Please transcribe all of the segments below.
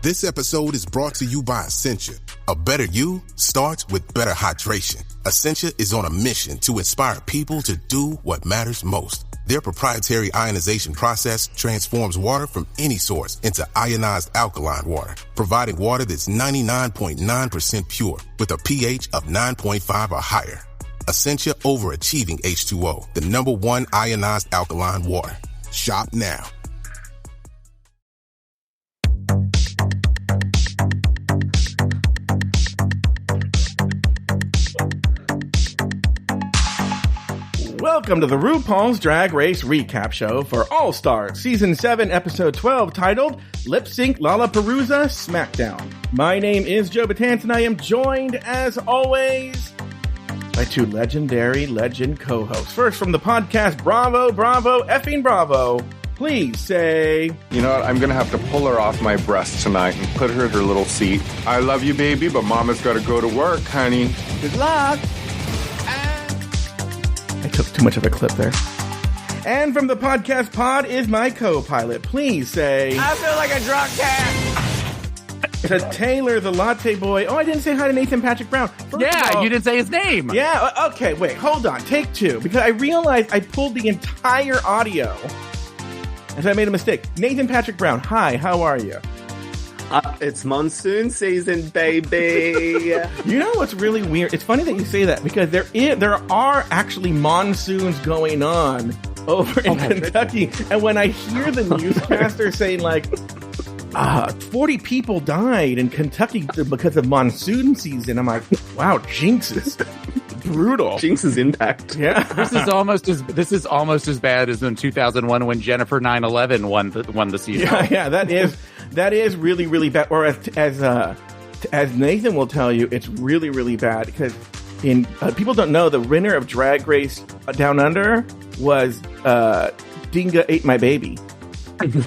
This episode is brought to you by Essentia. A better you starts with better hydration. Essentia is on a mission to inspire people to do what matters most. Their proprietary ionization process transforms water from any source into ionized alkaline water, providing water that's 99.9% pure with a pH of 9.5 or higher. Essentia overachieving H2O, the #1 ionized alkaline water. Shop now. Welcome to the RuPaul's Drag Race Recap Show for All Stars Season 7, Episode 12, titled Lip Sync Lalaparuza Smackdown. My name is Joe Betance, and I am joined, as always, by two legendary legend co-hosts. First, from the podcast, Bravo, effing Bravo. Please say... You know what? I'm going to have to pull her off my breast tonight and put her in her little seat. I love you, baby, but Mama's got to go to work, honey. Good luck. I took too much of a clip there. And from the podcast pod is my co-pilot. Please say... I feel like a drunk cat. To Taylor, the Latte Boy. Oh, I didn't say hi to Nathan Patrick Brown. You didn't say his name. Yeah, okay, wait, hold on. Take two. Because I realized I pulled the entire audio. And so I made a mistake. Nathan Patrick Brown, hi, how are you? It's monsoon season, baby. You know what's really weird? It's funny that you say that because there are actually monsoons going on over in Kentucky. And when I hear the newscaster saying, like, 40 people died in Kentucky because of monsoon season, I'm like, wow, jinxes. Brutal. Jinx's impact. Yeah. This is almost as bad as in 2001 when Jennifer 9/11 won the season. Yeah, that is really, really bad. Or as Nathan will tell you, it's really, really bad because people don't know the winner of Drag Race Down Under was Dinga Ate My Baby,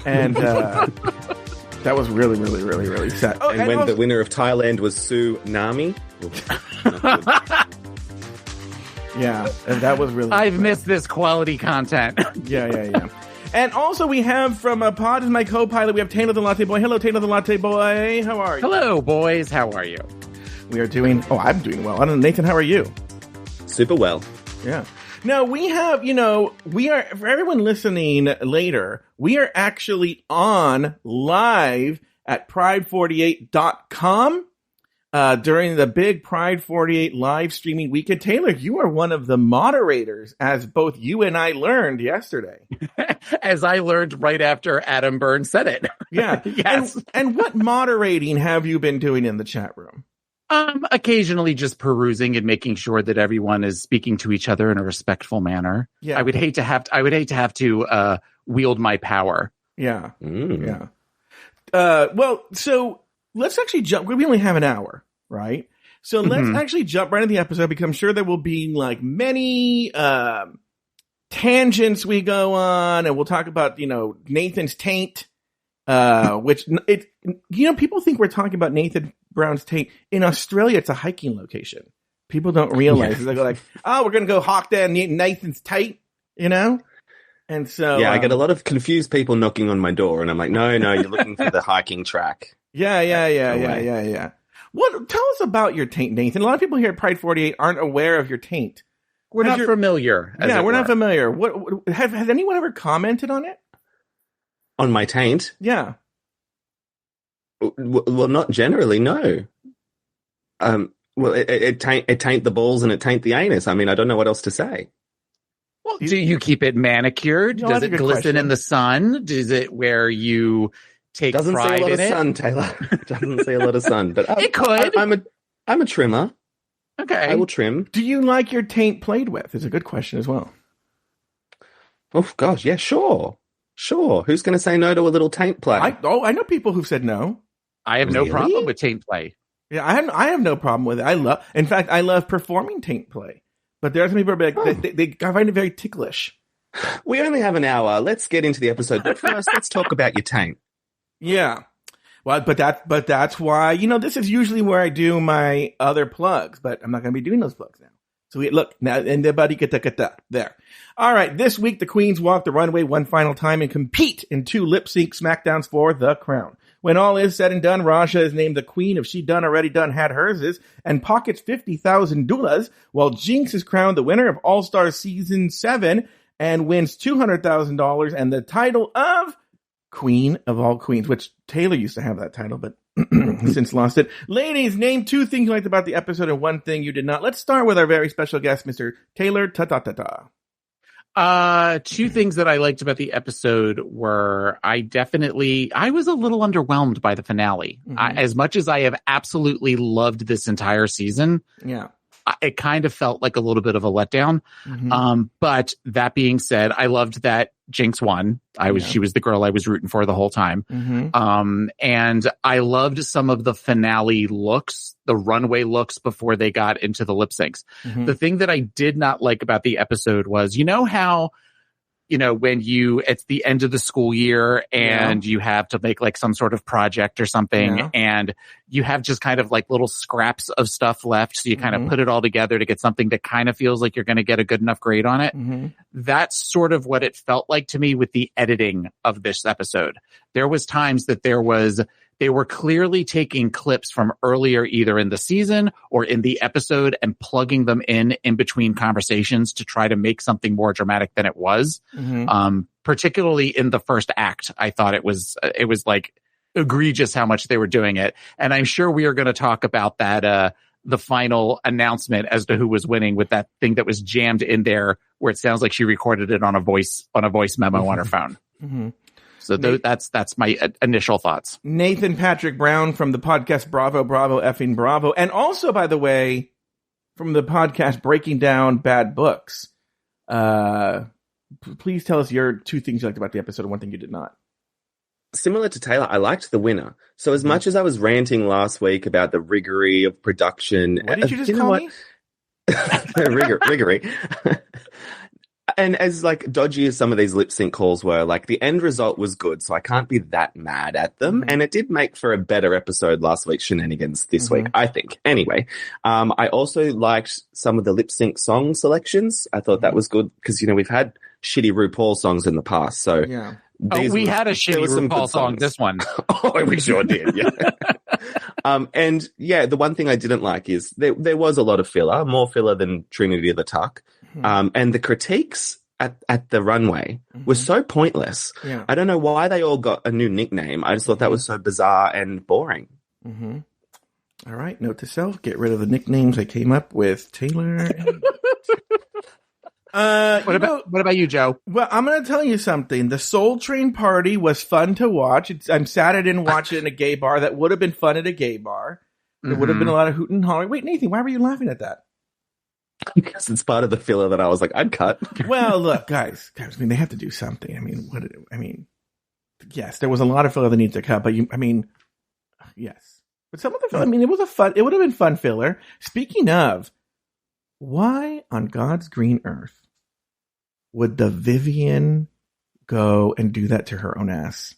and that was really, really, really, really sad. Oh, and when the winner of Thailand was Tsunami. Yeah, and that was really... I've missed this quality content. Yeah. And also we have from Pod is my co-pilot, we have Taylor the Latte Boy. Hello, Taylor the Latte Boy. How are you? Hello, boys. How are you? We are doing... Oh, I'm doing well. I don't know, Nathan, how are you? Super well. Yeah. Now, we have, we are... For everyone listening later, we are actually on live at pride48.com. During the big Pride 48 live streaming weekend. Taylor, you are one of the moderators, as both you and I learned yesterday. As I learned right after Adam Burns said it. Yeah. Yes. And what moderating have you been doing in the chat room? Occasionally just perusing and making sure that everyone is speaking to each other in a respectful manner. Yeah. I would hate to have to wield my power. Yeah. Yeah. Well, so let's actually jump. We only have an hour, right? So let's actually jump right into the episode because I'm sure there will be like many tangents we go on, and we'll talk about, Nathan's taint, which people think we're talking about Nathan Brown's taint. In Australia, it's a hiking location. People don't realize. They go like, oh, we're going to go hawk down Nathan's taint, And so... Yeah, I get a lot of confused people knocking on my door, and I'm like, no, you're looking for the hiking track. Yeah. Tell us about your taint, Nathan. A lot of people here at Pride 48 aren't aware of your taint. We're not familiar. We're not familiar. What has anyone ever commented on it? On my taint? Yeah. Well, not generally, no. Well, it taint the balls and it taint the anus. I mean, I don't know what else to say. Well, do you keep it manicured? Does it glisten in the sun? Does it where you take Doesn't pride see a lot in of it? sun, Taylor. Doesn't see a lot of sun, but it could. I'm a trimmer. Okay, I will trim. Do you like your taint played with? Is a good question as well. Oh gosh, yeah, sure. Who's going to say no to a little taint play? I know people who've said no. I have no problem with taint play. Yeah, I have no problem with it. I love performing taint play. But there are some people who are like, they find it very ticklish. We only have an hour. Let's get into the episode. But first, let's talk about your taint. Yeah. Well, but that's why, this is usually where I do my other plugs, but I'm not going to be doing those plugs now. So look, now, and the buddy get there. All right. This week, the queens walk the runway one final time and compete in 2 lip sync Smackdowns for the crown. When all is said and done, Raja is named the queen of She Done Already Done Had Herses and pockets 50,000 doulas, while Jinx is crowned the winner of All Stars Season 7 and wins $200,000 and the title of Queen of All Queens, which Taylor used to have that title, but since lost it. Ladies, name 2 things you liked about the episode and 1 thing you did not. Let's start with our very special guest, Mr. Taylor Ta-ta-ta-ta. 2 things that I liked about the episode were I was a little underwhelmed by the finale. Mm-hmm. As much as I have absolutely loved this entire season, it kind of felt like a little bit of a letdown. Mm-hmm. But that being said, I loved that Jinx won. She was the girl I was rooting for the whole time. Mm-hmm. And I loved some of the finale looks, the runway looks before they got into the lip syncs. Mm-hmm. The thing that I did not like about the episode was, you know how, when it's the end of the school year and you have to make like some sort of project or something and you have just kind of like little scraps of stuff left. So you kind of put it all together to get something that kind of feels like you're going to get a good enough grade on it. Mm-hmm. That's sort of what it felt like to me with the editing of this episode. There was times that they were clearly taking clips from earlier either in the season or in the episode and plugging them in between conversations to try to make something more dramatic than it was. Mm-hmm. Particularly in the first act, I thought it was like egregious how much they were doing it. And I'm sure we are going to talk about that, the final announcement as to who was winning with that thing that was jammed in there where it sounds like she recorded it on a voice memo on her phone. Mm-hmm. So that's my initial thoughts. Nathan Patrick Brown from the podcast Bravo, Bravo, effing Bravo. And also, by the way, from the podcast Breaking Down Bad Books. Please tell us your 2 things you liked about the episode and 1 thing you did not. Similar to Taylor, I liked the winner. So as much as I was ranting last week about the riggery of production... What did you just call me? Riggery. And as like dodgy as some of these lip sync calls were, like the end result was good, so I can't be that mad at them. And it did make for a better episode last week's shenanigans this week, I think. Anyway, I also liked some of the lip sync song selections. I thought that was good because, we've had shitty RuPaul songs in the past. So we had a shitty RuPaul song this one. Oh, we sure did. Yeah. And the one thing I didn't like is there was a lot of filler, more filler than Trinity the Tuck. And the critiques at the runway were so pointless. Yeah. I don't know why they all got a new nickname. I just thought that was so bizarre and boring. Mm-hmm. All right. Note to self, get rid of the nicknames I came up with. Taylor. What about you, Joe? Well, I'm going to tell you something. The Soul Train party was fun to watch. I'm sad I didn't watch it in a gay bar. That would have been fun at a gay bar. There would have been a lot of hoot and holler. Wait, Nathan, why were you laughing at that? Because it's part of the filler that I was like, I'd cut. Well, look, guys, I mean, they have to do something. Yes, there was a lot of filler that needs to cut, but yes. But some of the filler, it would have been fun filler. Speaking of, why on God's green earth would the Vivian go and do that to her own ass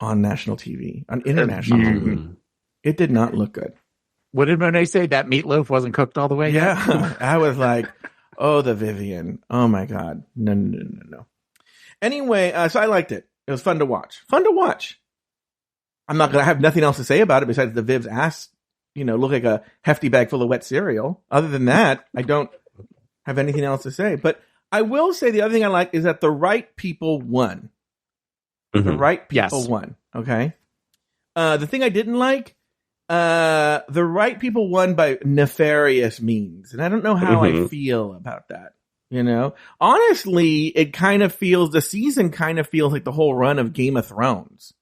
on national TV, on international TV? It did not look good. What did Monet say? That meatloaf wasn't cooked all the way? Yeah. I was like, oh, the Vivian. Oh, my God. No. Anyway, so I liked it. It was fun to watch. I'm not going to have nothing else to say about it besides the Viv's ass, look like a hefty bag full of wet cereal. Other than that, I don't have anything else to say. But I will say the other thing I like is that the right people won. The right people won. Okay. The thing I didn't like, the right people won by nefarious means. And I don't know how I feel about that. Honestly, the season kind of feels like the whole run of Game of Thrones,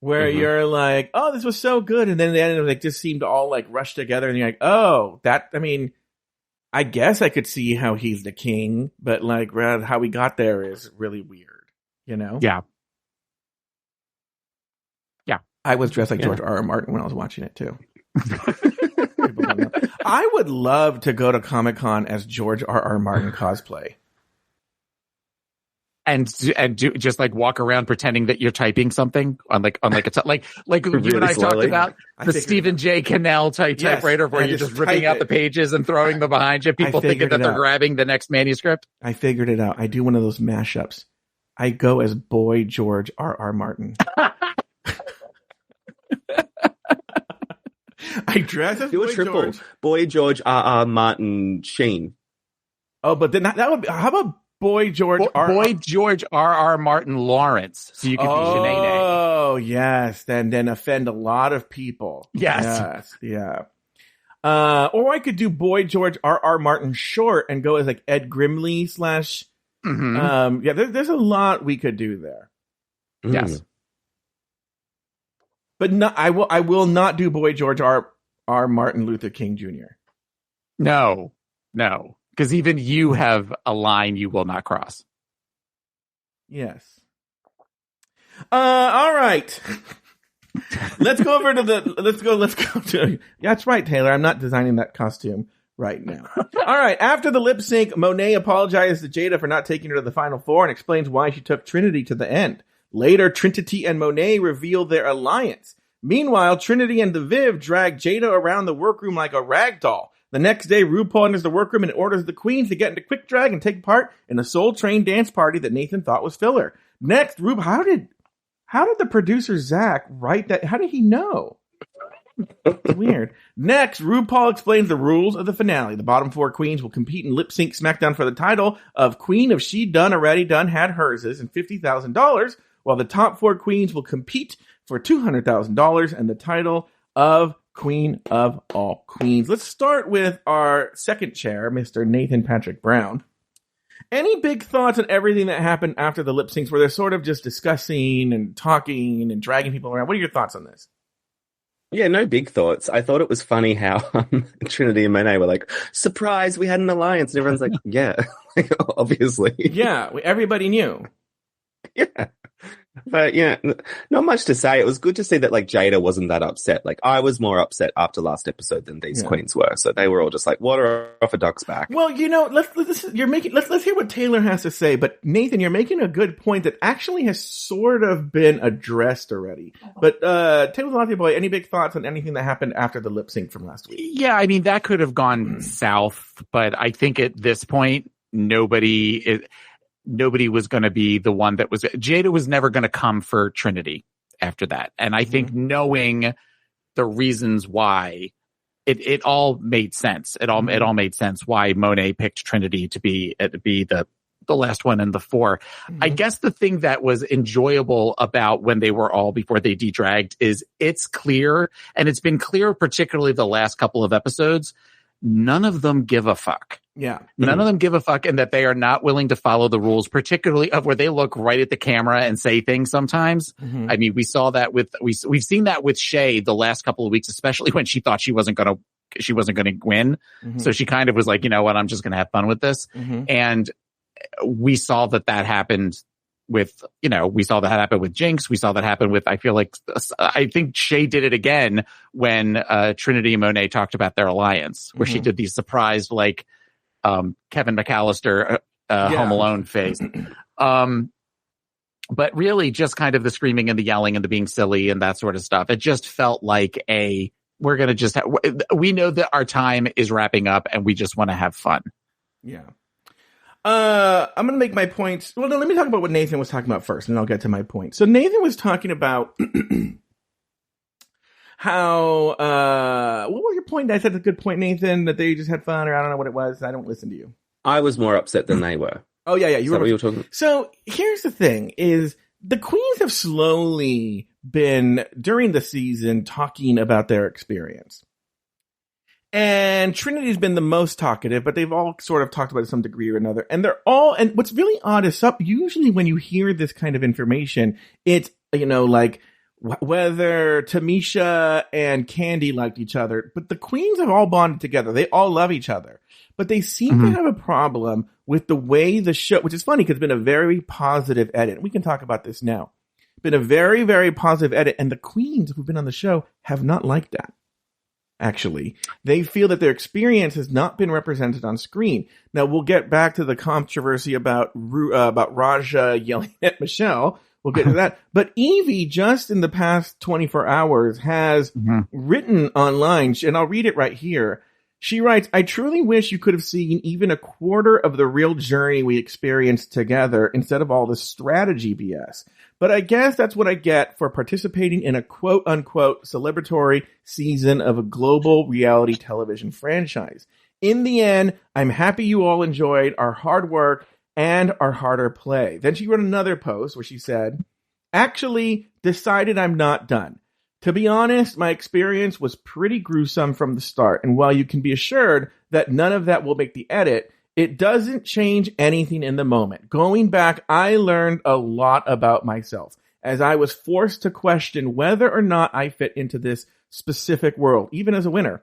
where you're like, oh, this was so good. And then the end, it just seemed to all like rush together. And you're like, oh, I guess I could see how he's the king, but like how we got there is really weird, Yeah. I was dressed like George R.R. Martin when I was watching it too. I would love to go to Comic-Con as George R.R. Martin cosplay. and just like walk around pretending that you're typing something on like you and I talked about the Stephen J. Cannell typewriter where you're just ripping out the pages and throwing them behind you. People thinking that they're grabbing the next manuscript. I figured it out. I do one of those mashups. I go as Boy George R.R. Martin. I dress as Boy George. Boy George R.R. Martin Sheen. Oh, but then that would be, how about Boy George R.R. Martin Lawrence, so you could be Shanae. Oh, yes. Then offend a lot of people. Yes. Yeah. Or I could do Boy George R.R. Martin Short and go as like Ed Grimley / there's a lot we could do there. Yes. But no, I will not do Boy George R. Martin Luther King Jr. No. Because even you have a line you will not cross. Yes. All right. Let's go over to let's go to, that's right, Taylor. I'm not designing that costume right now. All right. After the lip sync, Monet apologizes to Jada for not taking her to the final four and explains why she took Trinity to the end. Later, Trinity and Monet reveal their alliance. Meanwhile, Trinity and the Viv drag Jada around the workroom like a rag doll. The next day, RuPaul enters the workroom and orders the queens to get into quick drag and take part in a Soul Train dance party that Nathan thought was filler. Next, how did the producer Zach write that? How did he know? Weird. Next, RuPaul explains the rules of the finale. The bottom four queens will compete in lip sync Smackdown for the title of Queen of She Done Already Done Had Herses and $50,000, while the top four queens will compete for $200,000 and the title of Queen of All Queens. Let's start with our second chair, Mr. Nathan Patrick Brown. Any big thoughts on everything that happened after the lip syncs where they're sort of just discussing and talking and dragging people around? What are your thoughts on this? Yeah, no big thoughts. I thought it was funny how Trinity and Monet were like, surprise, we had an alliance. And everyone's like, yeah, obviously. Yeah, everybody knew. Yeah. But yeah, not much to say. It was good to see that like Jada wasn't that upset. Like I was more upset after last episode than these queens were. So they were all just like, water off a duck's back. Well, let's hear what Taylor has to say. But Nathan, you're making a good point that actually has sort of been addressed already. But Taylor's Latte Boy, any big thoughts on anything that happened after the lip sync from last week? Yeah, I mean that could have gone south, but I think at this point nobody was going to be the one that was. Jada was never going to come for Trinity after that. And I think knowing the reasons why it all made sense. It all made sense why Monet picked Trinity to be the last one in the four. I guess the thing that was enjoyable about when they were all before they de-dragged is it's clear, and it's been clear particularly the last couple of episodes, none of them give a fuck. Yeah. None of them give a fuck, and that they are not willing to follow the rules, particularly of where they look right at the camera and say things sometimes. I mean, we saw that we've seen that with Shay the last couple of weeks, especially when she thought she wasn't going to win. So she kind of was like, you know what, I'm just going to have fun with this. And we saw that happened with, we saw that happen with Jinx. We saw that happen with, I think Shay did it again when Trinity and Monet talked about their alliance, where she did these surprised, like, Kevin McAllister Home Alone face. But really just kind of the screaming and the yelling and the being silly and that sort of stuff. It just felt like we're going to we know that our time is wrapping up and we just want to have fun. Yeah. I'm going to make my points. Well, no, let me talk about what Nathan was talking about first, and then I'll get to my point. So Nathan was talking about how, what was your point? I said a good point, Nathan, that they just had fun, or I don't know what it was. I don't listen to you. I was more upset than they were. Oh, yeah. You were what you were talking about? So here's the thing is the queens have slowly been during the season talking about their experience. And Trinity's been the most talkative, but they've all sort of talked about it to some degree or another. And and what's really odd is usually when you hear this kind of information, it's, like whether Tamisha and Candy liked each other, but the queens have all bonded together. They all love each other, but they seem to have a problem with the way the show, which is funny because it's been a very positive edit. We can talk about this now. Been a very, very positive edit. And the queens who've been on the show have not liked that. actually. They feel that their experience has not been represented on screen. Now, we'll get back to the controversy about Raja yelling at Michelle. We'll get to that. But Evie, just in the past 24 hours, has written online, and I'll read it right here. She writes, I truly wish you could have seen even a quarter of the real journey we experienced together instead of all the strategy BS. But I guess that's what I get for participating in a quote-unquote celebratory season of a global reality television franchise. In the end, I'm happy you all enjoyed our hard work and our harder play. Then she wrote another post where she said, actually decided I'm not done. To be honest, my experience was pretty gruesome from the start, and while you can be assured that none of that will make the edit, it doesn't change anything in the moment. Going back, I learned a lot about myself, as I was forced to question whether or not I fit into this specific world, even as a winner.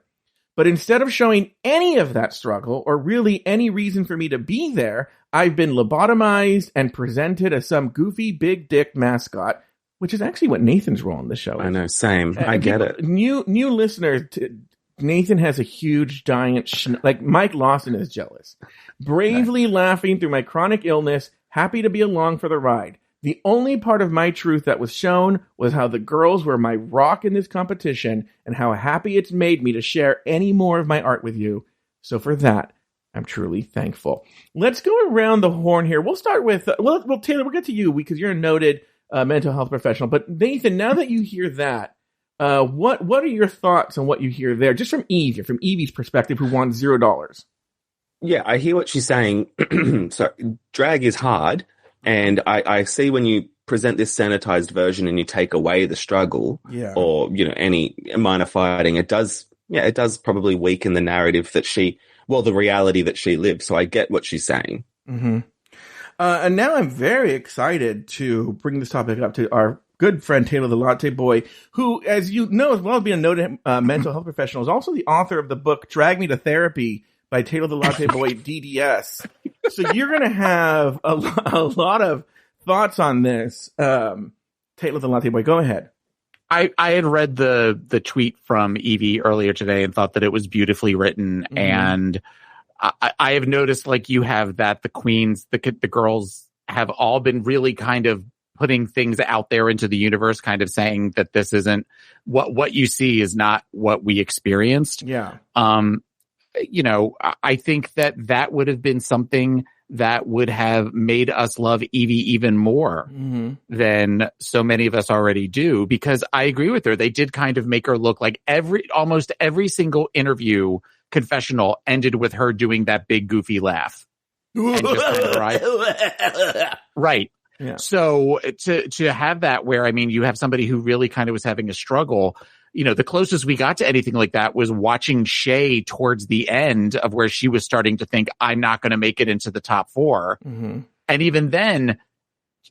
But instead of showing any of that struggle, or really any reason for me to be there, I've been lobotomized and presented as some goofy big dick mascot, which is actually what Nathan's role in the show is. I know, same. I get it. New listeners, Nathan has a huge, giant, like Mike Lawson is jealous. Bravely laughing through my chronic illness, happy to be along for the ride. The only part of my truth that was shown was how the girls were my rock in this competition and how happy it's made me to share any more of my art with you. So for that, I'm truly thankful. Let's go around the horn here. We'll start with, well, Taylor, we'll get to you because you're a noted mental health professional. But Nathan, now that you hear that, what are your thoughts on what you hear there? Just from Evie's perspective, who wants $0. Yeah, I hear what she's saying. So drag is hard. And I see when you present this sanitized version and you take away the struggle or, any minor fighting, it does probably weaken the narrative that the reality that she lives. So I get what she's saying. Mm-hmm. And now I'm very excited to bring this topic up to our good friend Taylor the Latte Boy, who, as you know, as well as being a noted mental health professional, is also the author of the book Drag Me to Therapy by Taylor the Latte Boy DDS. So you're going to have a lot of thoughts on this. Taylor the Latte Boy, go ahead. I had read the tweet from Evie earlier today and thought that it was beautifully written. And I have noticed, like you have, that the queens, the girls have all been really kind of putting things out there into the universe, kind of saying that this isn't what you see is not what we experienced. Yeah. I think that would have been something that would have made us love Evie even more than so many of us already do, because I agree with her. They did kind of make her look like almost every single interview confessional ended with her doing that big goofy laugh. And just kind of right. Yeah. So to have that where, you have somebody who really kind of was having a struggle. The closest we got to anything like that was watching Shay towards the end of where she was starting to think, I'm not going to make it into the top 4. Mm-hmm. And even then,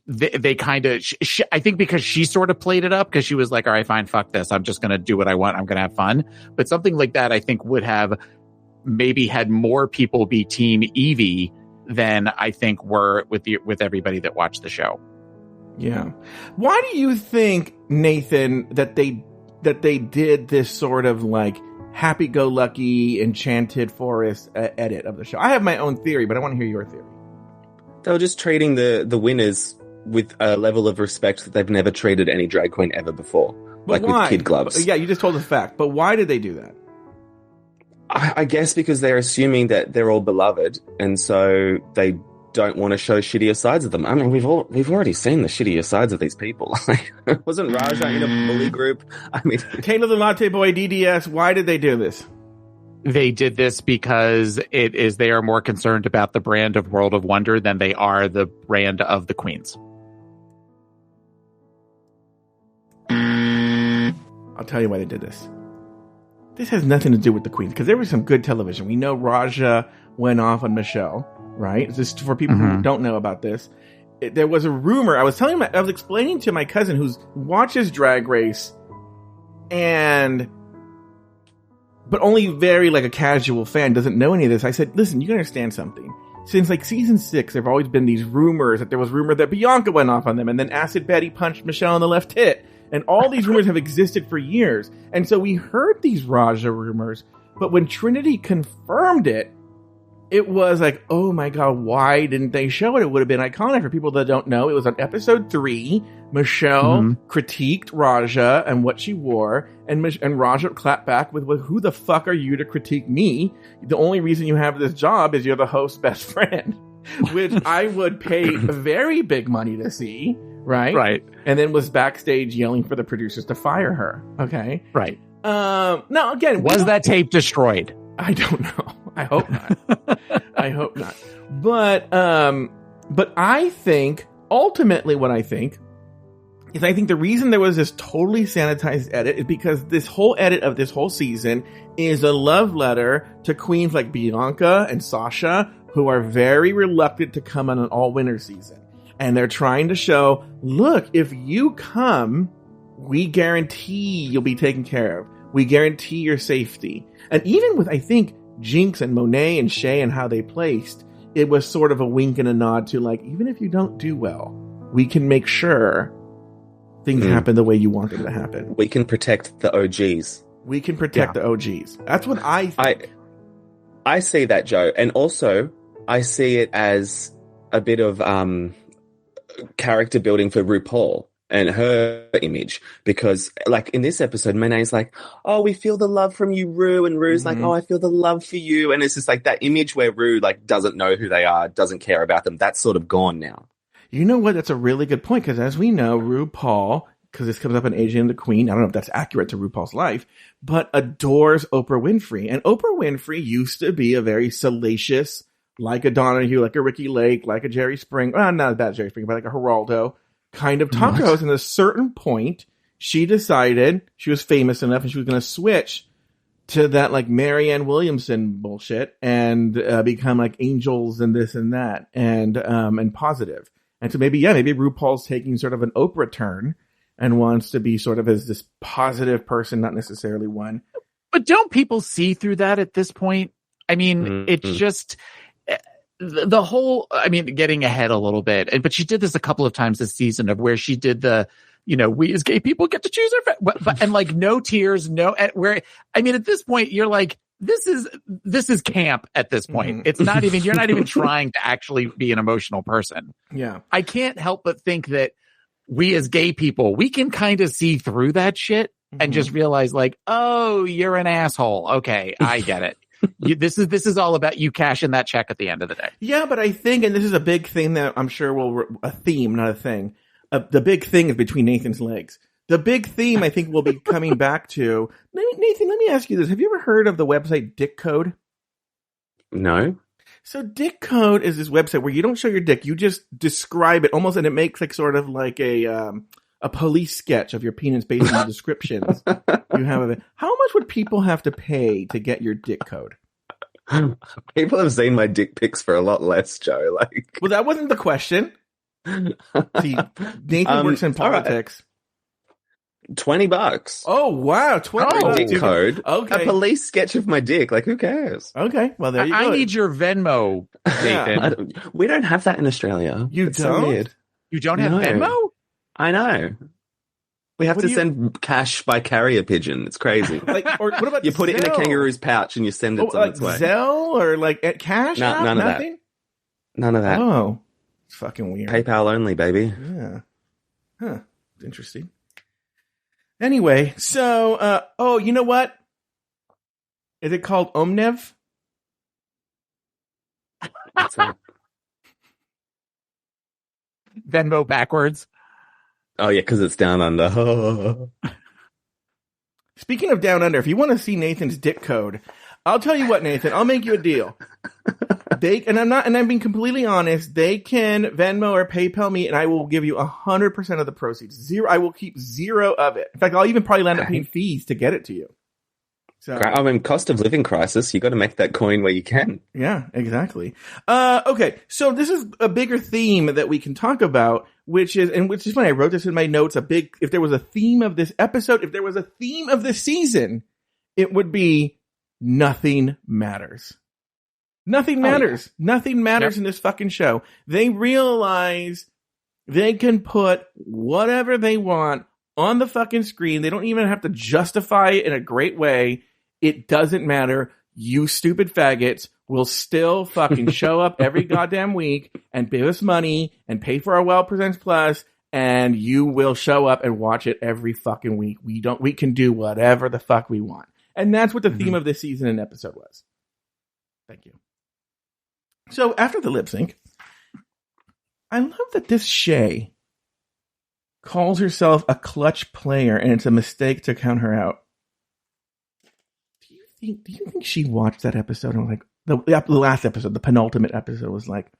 they kind of, I think because she sort of played it up because she was like, all right, fine, fuck this. I'm just going to do what I want. I'm going to have fun. But something like that, I think, would have maybe had more people be Team Evie than I think were with everybody that watched the show. Yeah. Why do you think, Nathan, that they did this sort of like happy-go-lucky enchanted forest edit of the show? I have my own theory, but I want to hear your theory. They were just treating the winners with a level of respect that they've never treated any drag queen ever before. But like why? With kid gloves. Yeah, you just told the fact. But why did they do that? I guess because they're assuming that they're all beloved, and so they don't want to show shittier sides of them. We've already seen the shittier sides of these people. Wasn't Raja in a bully group? Taylor the Latte Boy DDS, why did they do this? They did this because they are more concerned about the brand of World of Wonder than they are the brand of the queens. I'll tell you why they did this. This has nothing to do with the queens, because there was some good television. We know Raja went off on Michelle, right? Just for people who don't know about this. There was a rumor. I was explaining to my cousin who watches Drag Race, but only very like a casual fan, doesn't know any of this. I said, listen, you can understand something. Since like season 6, there have always been these rumors that there was rumor that Bianca went off on them, and then Acid Betty punched Michelle in the left tit. And all these rumors have existed for years. And so we heard these Raja rumors, but when Trinity confirmed it, it was like, oh my God, why didn't they show it? It would have been iconic for people that don't know. It was on episode 3. Michelle critiqued Raja and what she wore, and Raja clapped back with, well, who the fuck are you to critique me? The only reason you have this job is you're the host's best friend, which I would pay very big money to see, right? Right. And then was backstage yelling for the producers to fire her, okay? Right. Now, again... Was that tape destroyed? I don't know. I hope not. I hope not. But I think, ultimately what I think, is I think the reason there was this totally sanitized edit is because this whole edit of this whole season is a love letter to queens like Bianca and Sasha, who are very reluctant to come on an all-winner season. And they're trying to show, look, if you come, we guarantee you'll be taken care of. We guarantee your safety. And even with, I think, Jinx and Monet and Shea and how they placed, it was sort of a wink and a nod to, like, even if you don't do well, we can make sure things happen the way you want them to happen. We can protect the OGs. We can protect the OGs. That's what I think. I see that, Joe. And also, I see it as a bit of character building for RuPaul and her image. Because, like, in this episode, Monet's like, oh, we feel the love from you, Ru. And Ru's like, oh, I feel the love for you. And it's just like that image where Ru, like, doesn't know who they are, doesn't care about them. That's sort of gone now. You know what? That's a really good point, because as we know, RuPaul, because this comes up in Asian and the Queen, I don't know if that's accurate to RuPaul's life, but adores Oprah Winfrey. And Oprah Winfrey used to be a very salacious, like a Donahue, like a Ricky Lake, like a Jerry Springer, well, not a bad Jerry Springer, but like a Geraldo kind of talk show host. And at a certain point, she decided she was famous enough and she was going to switch to that like Marianne Williamson bullshit and become like angels and this and that and positive. And so maybe RuPaul's taking sort of an Oprah turn and wants to be sort of as this positive person, not necessarily one. But don't people see through that at this point? I mean, it's just the whole, I mean, getting ahead a little bit. But she did this a couple of times this season of where she did the, you know, we as gay people get to choose our, but and like no tears, no, where, I mean, at this point, you're like, this is camp at this point. It's not even, you're not even trying to actually be an emotional person. Yeah. I can't help but think that we as gay people, we can kind of see through that shit and just realize like, oh, you're an asshole. Okay. I get it. This is all about you cashing that check at the end of the day. Yeah. But I think, and this is a big thing that I'm sure a theme, not a thing. The big thing is between Nathan's legs. The big theme, I think, we'll be coming back to. Nathan, let me ask you this. Have you ever heard of the website Dick Code? No. So Dick Code is this website where you don't show your dick. You just describe it almost, and it makes like sort of like a police sketch of your penis based on the descriptions you have of it. How much would people have to pay to get your Dick Code? People have seen my dick pics for a lot less, Joe. Like, well, that wasn't the question. See, Nathan works in politics. Right. $20. Oh wow, $20. Dick Code. Okay. A police sketch of my dick. Like, who cares? Okay, well there you go. I need your Venmo, Nathan. We don't have that in Australia. It's don't? So weird. You don't have Venmo? I know. We have to send cash by carrier pigeon. It's crazy. Like, or what about you put Zelle? it in a kangaroo's pouch and you send it on its way. Zelle or like at cash? No, none of that. None of that. Oh, it's fucking weird. PayPal only, baby. Yeah. Huh. Interesting. Anyway, so, oh, you know what? Is it called Omnev? Venmo backwards. Oh, yeah, because it's down under. Speaking of down under, if you want to see Nathan's Dick Code, I'll tell you what, Nathan, I'll make you a deal. I'm being completely honest, they can Venmo or PayPal me and I will give you 100% of the proceeds. I will keep zero of it. In fact, I'll even probably end up paying fees to get it to you. So, I mean, cost of living crisis, you got to make that coin where you can. Yeah, exactly. Okay, so this is a bigger theme that we can talk about, which is funny. I wrote this in my notes. If there was a theme of this episode, if there was a theme of this season, it would be nothing matters. Nothing matters. Nothing matters in this fucking show. They realize they can put whatever they want on the fucking screen. They don't even have to justify it in a great way. It doesn't matter. You stupid faggots will still fucking show up every goddamn week and pay us money and pay for our Well Presents Plus, and you will show up and watch it every fucking week. We can do whatever the fuck we want. And that's what the theme of this season and episode was. Thank you. So after the lip sync, I love that this Shay calls herself a clutch player and it's a mistake to count her out. Do you think she watched that episode and was like, the last episode, the penultimate episode was like,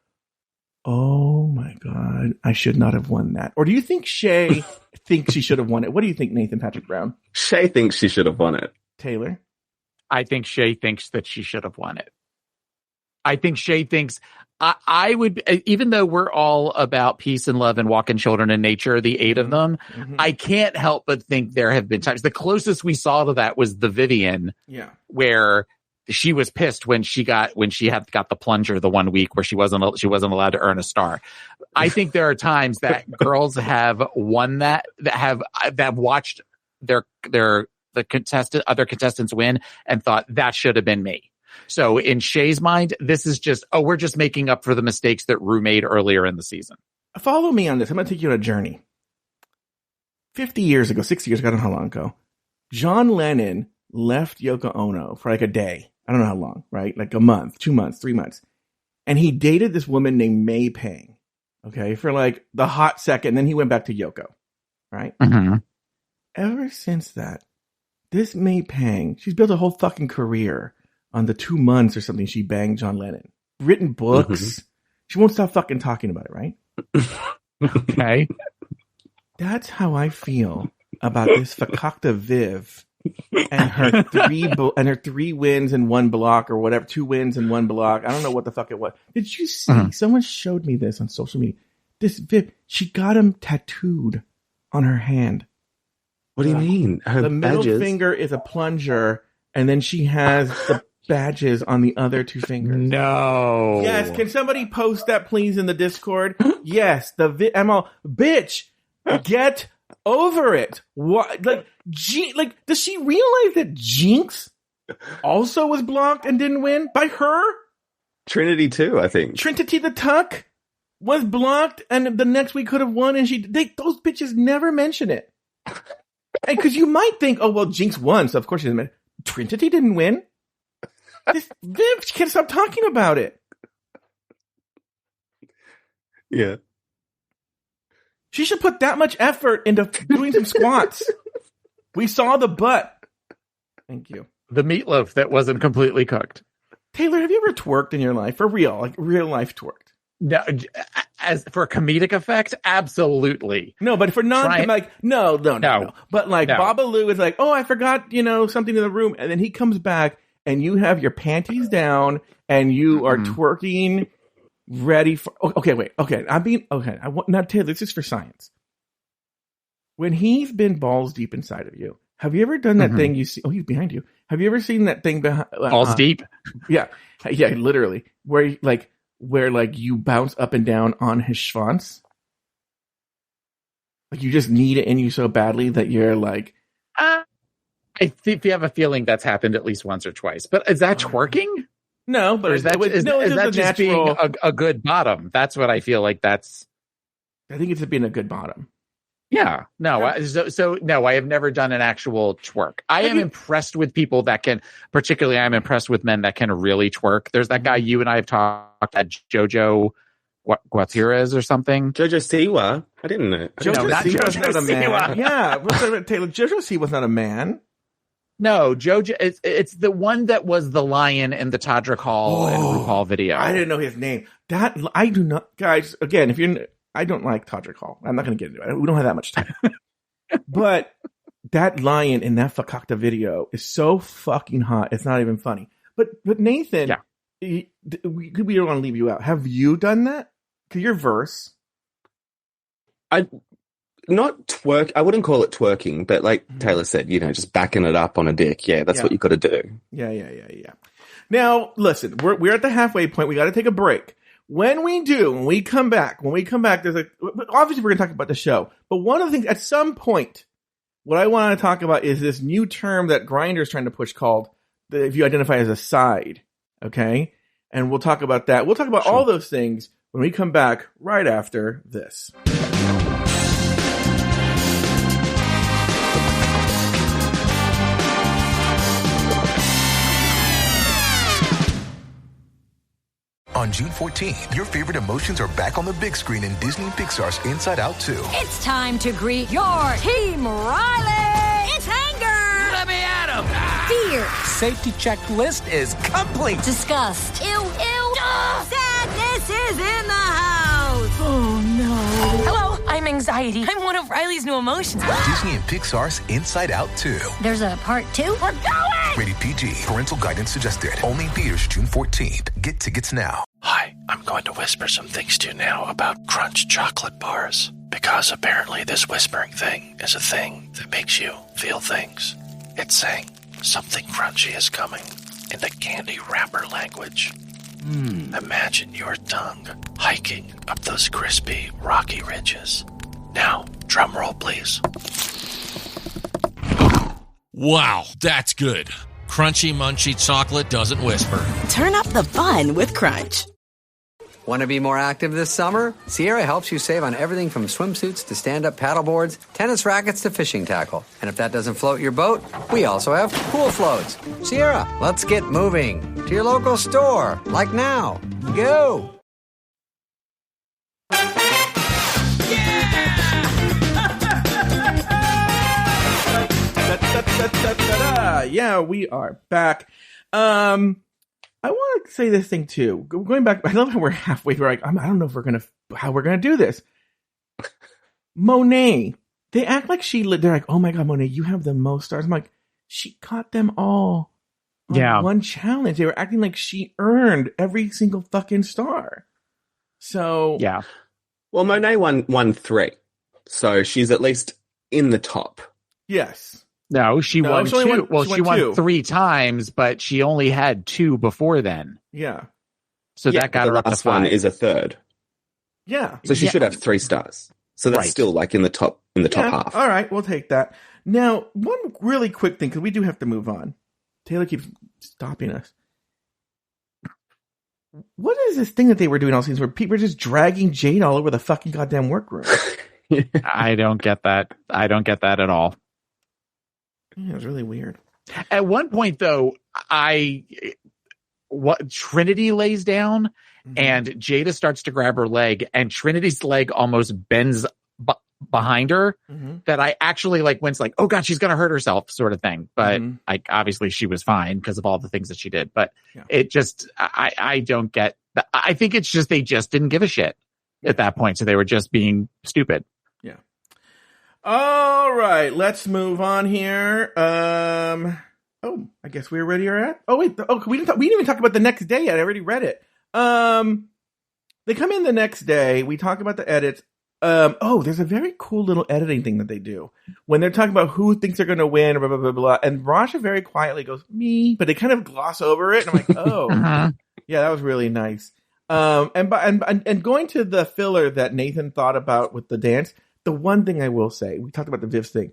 oh my God, I should not have won that? Or do you think Shay thinks she should have won it? What do you think, Nathan Patrick Brown? Shay thinks she should have won it. Taylor? I think Shay thinks that she should have won it. I think Shay thinks I would, even though we're all about peace and love and walking children in nature, the 8 of them, I can't help but think there have been times. The closest we saw to that was the Vivian, where she was pissed when she had got the plunger the one week where she wasn't allowed to earn a star. I think there are times that girls have won that have watched other contestants win and thought that should have been me. So in Shay's mind, this is just, we're just making up for the mistakes that Ru made earlier in the season. Follow me on this. I'm going to take you on a journey. 50 years ago, 60 years ago, I don't know how long ago, John Lennon left Yoko Ono for like a day. I don't know how long, right? Like a month, 2 months, 3 months. And he dated this woman named May Pang, okay, for like the hot second. Then he went back to Yoko, right? Mm-hmm. Ever since that, this May Pang, she's built a whole fucking career on the 2 months or something she banged John Lennon. Written books. Mm-hmm. She won't stop fucking talking about it, right? Okay. That's how I feel about this Fakakta Viv and her three wins and 1 block or whatever, 2 wins and 1 block. I don't know what the fuck it was. Did you see? Someone showed me this on social media. This Viv, she got him tattooed on her hand. What do you mean? The middle finger is a plunger, and then she has the badges on the other 2 fingers. No. Yes. Can somebody post that, please, in the Discord? Yes. I'm all, bitch, get over it. What? Like, does she realize that Jinx also was blocked and didn't win by her? Trinity too, I think. Trinity the Tuck was blocked, and the next week could have won, and those bitches never mention it. And because you might think, oh well, Jinx won, so of course she didn't. Trinity didn't win. This Viv can't stop talking about it. Yeah. She should put that much effort into doing some squats. We saw the butt. Thank you. The meatloaf that wasn't completely cooked. Taylor, have you ever twerked in your life? For real, like real life twerked? No, as for comedic effect, absolutely. No, but for no. But like Babalu is like, oh, I forgot, something in the room. And then he comes back and you have your panties down and you are twerking ready for, okay, wait. Okay. Now Taylor, this is for science. When he's been balls deep inside of you, have you ever done that thing you see? Oh, he's behind you. Have you ever seen that thing behind? Balls deep? Yeah. Yeah, literally. Where you bounce up and down on his schwanz. Like you just need it in you so badly that you're like. I think you have a feeling that's happened at least once or twice. But is that twerking? No, but is that just being a good bottom? That's what I feel like that's. I think it's being a good bottom. Yeah. No. No, I have never done an actual twerk. I am impressed with people that can, particularly I'm impressed with men that can really twerk. There's that guy you and I have talked at Jojo Gutierrez or something. Jojo Siwa. I didn't know. Jojo's not a man. Yeah. Taylor, Jojo Siwa's not a man. No, Jojo, it's the one that was the lion in the Todrick Hall and RuPaul video. I didn't know his name. That, I do not, guys, again, I don't like Todrick Hall. I'm not going to get into it. We don't have that much time. But that lion in that Fakakta video is so fucking hot. It's not even funny. But Nathan, we don't want to leave you out. Have you done that? Because your verse. Not twerk. I wouldn't call it twerking, but like Taylor said, just backing it up on a dick. Yeah, that's what you got to do. Yeah. Now, listen, we're at the halfway point. We got to take a break. When we come back, there's obviously we're going to talk about the show, but one of the things at some point what I want to talk about is this new term that Grindr's trying to push called, if you identify as a side, okay? And we'll talk about that. We'll talk about all those things when we come back right after this. On June 14th, your favorite emotions are back on the big screen in Disney and Pixar's Inside Out 2. It's time to greet your Team Riley! It's anger! Let me at him! Fear! Safety checklist is complete! Disgust! Ew! Sadness is in the house! Oh, no. Hello, I'm anxiety. I'm one of Riley's new emotions. Disney and Pixar's Inside Out 2. There's a part 2? We're going! Rated PG. Parental guidance suggested. Only in theaters June 14th. Get tickets now. Hi, I'm going to whisper some things to you now about Crunch chocolate bars. Because apparently this whispering thing is a thing that makes you feel things. It's saying something crunchy is coming in the candy wrapper language. Imagine your tongue hiking up those crispy, rocky ridges. Now, drum roll, please. Wow, that's good. Crunchy, munchy chocolate doesn't whisper. Turn up the fun with Crunch. Want to be more active this summer? Sierra helps you save on everything from swimsuits to stand-up paddleboards, tennis rackets to fishing tackle. And if that doesn't float your boat, we also have pool floats. Sierra, let's get moving. To your local store, like now. Go! Yeah, we are back. I want to say this thing too. Going back, I love how we're halfway through. Like, I don't know if how we're gonna do this. Monet, they act like they're like, oh my god, Monet, you have the most stars. I'm like, she caught them all on one challenge. They were acting like she earned every single fucking star. So yeah. Well, Monet won 3, so she's at least in the top. Yes. No, she won 2. She won 2. 3 times, but she only had 2 before then. Yeah. So that got her up to 5. The last one is a third. Yeah. So she should have 3 stars. So that's still like in the top half. All right, we'll take that. Now, one really quick thing, because we do have to move on. Taylor keeps stopping us. What is this thing that they were doing all seasons where people were just dragging Jade all over the fucking goddamn workroom? I don't get that. I don't get that at all. Yeah, it was really weird. At one point, though, Trinity lays down and Jada starts to grab her leg, and Trinity's leg almost bends behind her. That I actually went oh god, she's gonna hurt herself, sort of thing. But obviously she was fine because of all the things that she did. But it just I don't get. I think it's just they just didn't give a shit at that point, so they were just being stupid. Yeah. All right, let's move on here. I guess we're ready. We didn't even talk about the next day yet. I already read it. They come in the next day. We talk about the edits. There's a very cool little editing thing that they do when they're talking about who thinks they're going to win, blah, blah, blah, blah. And Rasha very quietly goes, me, but they kind of gloss over it. And I'm like, oh, yeah, that was really nice. And going to the filler that Nathan thought about with the dance, the one thing I will say, we talked about the Viv's thing.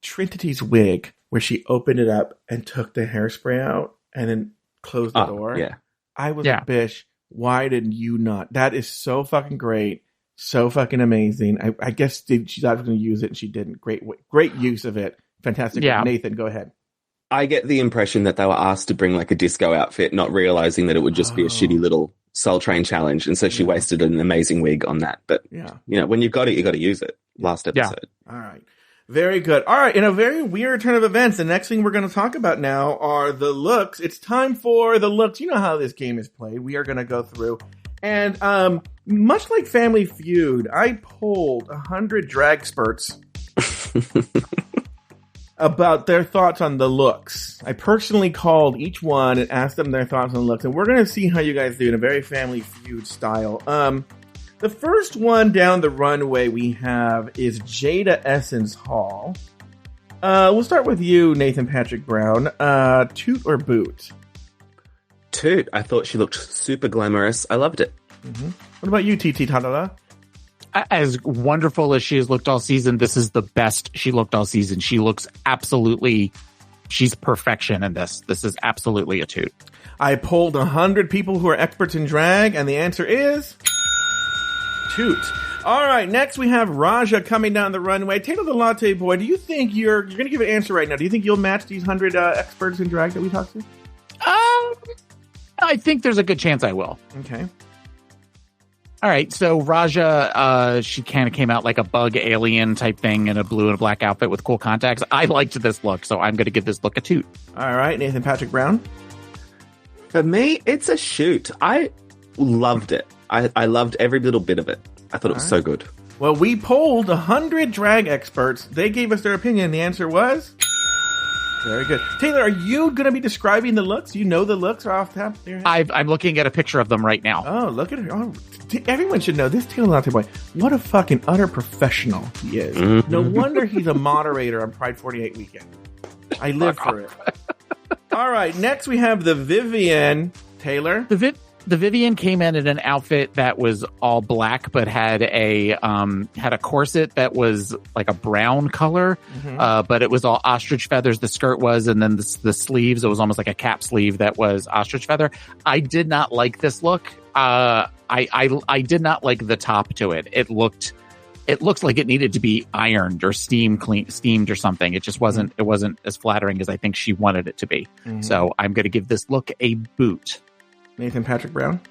Trinity's wig, where she opened it up and took the hairspray out and then closed the door. Yeah. I was like, bitch, why didn't you not? That is so fucking great. So fucking amazing. I guess she thought was going to use it and she didn't. Great use of it. Fantastic. Yeah. Nathan, go ahead. I get the impression that they were asked to bring a disco outfit, not realizing that it would just be a shitty little Soul Train challenge. And so she wasted an amazing wig on that. But, when you've got it, you got to use it. Last episode. Yeah. All right. Very good. All right. In a very weird turn of events, the next thing we're going to talk about now are the looks. It's time for the looks. You know how this game is played. We are going to go through. And much like Family Feud, I polled 100 drag experts about their thoughts on the looks. I personally called each one and asked them their thoughts on the looks. And we're going to see how you guys do in a very Family Feud style. The first one down the runway we have is Jada Essence Hall. We'll start with you, Nathan Patrick Brown. Toot or boot? Toot. I thought she looked super glamorous. I loved it. What about you, TT Tadala? As wonderful as she has looked all season, this is the best she looked all season. She looks she's perfection in this. This is absolutely a toot. I polled 100 people who are experts in drag, and the answer is toot. All right, next we have Raja coming down the runway. Taylor the Latte Boy, do you think you're going to give an answer right now? Do you think you'll match these 100 experts in drag that we talked to? I think there's a good chance I will. Okay. All right, so Raja, she kind of came out like a bug alien type thing in a blue and a black outfit with cool contacts. I liked this look, so I'm going to give this look a toot. All right, Nathan Patrick Brown. For me, it's a shoot. I loved it. I loved every little bit of it. I thought it was so good. Well, we polled 100 drag experts. They gave us their opinion. The answer was very good. Taylor, are you going to be describing the looks? You know the looks are off the top of your head? I'm looking at a picture of them right now. Oh, look at her. Oh, everyone should know this Taylor Latte Boy. What a fucking utter professional he is. Mm-hmm. No wonder he's a moderator on Pride 48 weekend. I live for it. All right, next we have the Vivian. Taylor? The Vivian came in an outfit that was all black, but had a corset that was like a brown color, but it was all ostrich feathers. The skirt was, and then the sleeves, it was almost like a cap sleeve that was ostrich feather. I did not like this look. I did not like the top to it. It looks like it needed to be ironed or steamed or something. It just wasn't. It wasn't as flattering as I think she wanted it to be. So I'm going to give this look a boot. Nathan Patrick Brown?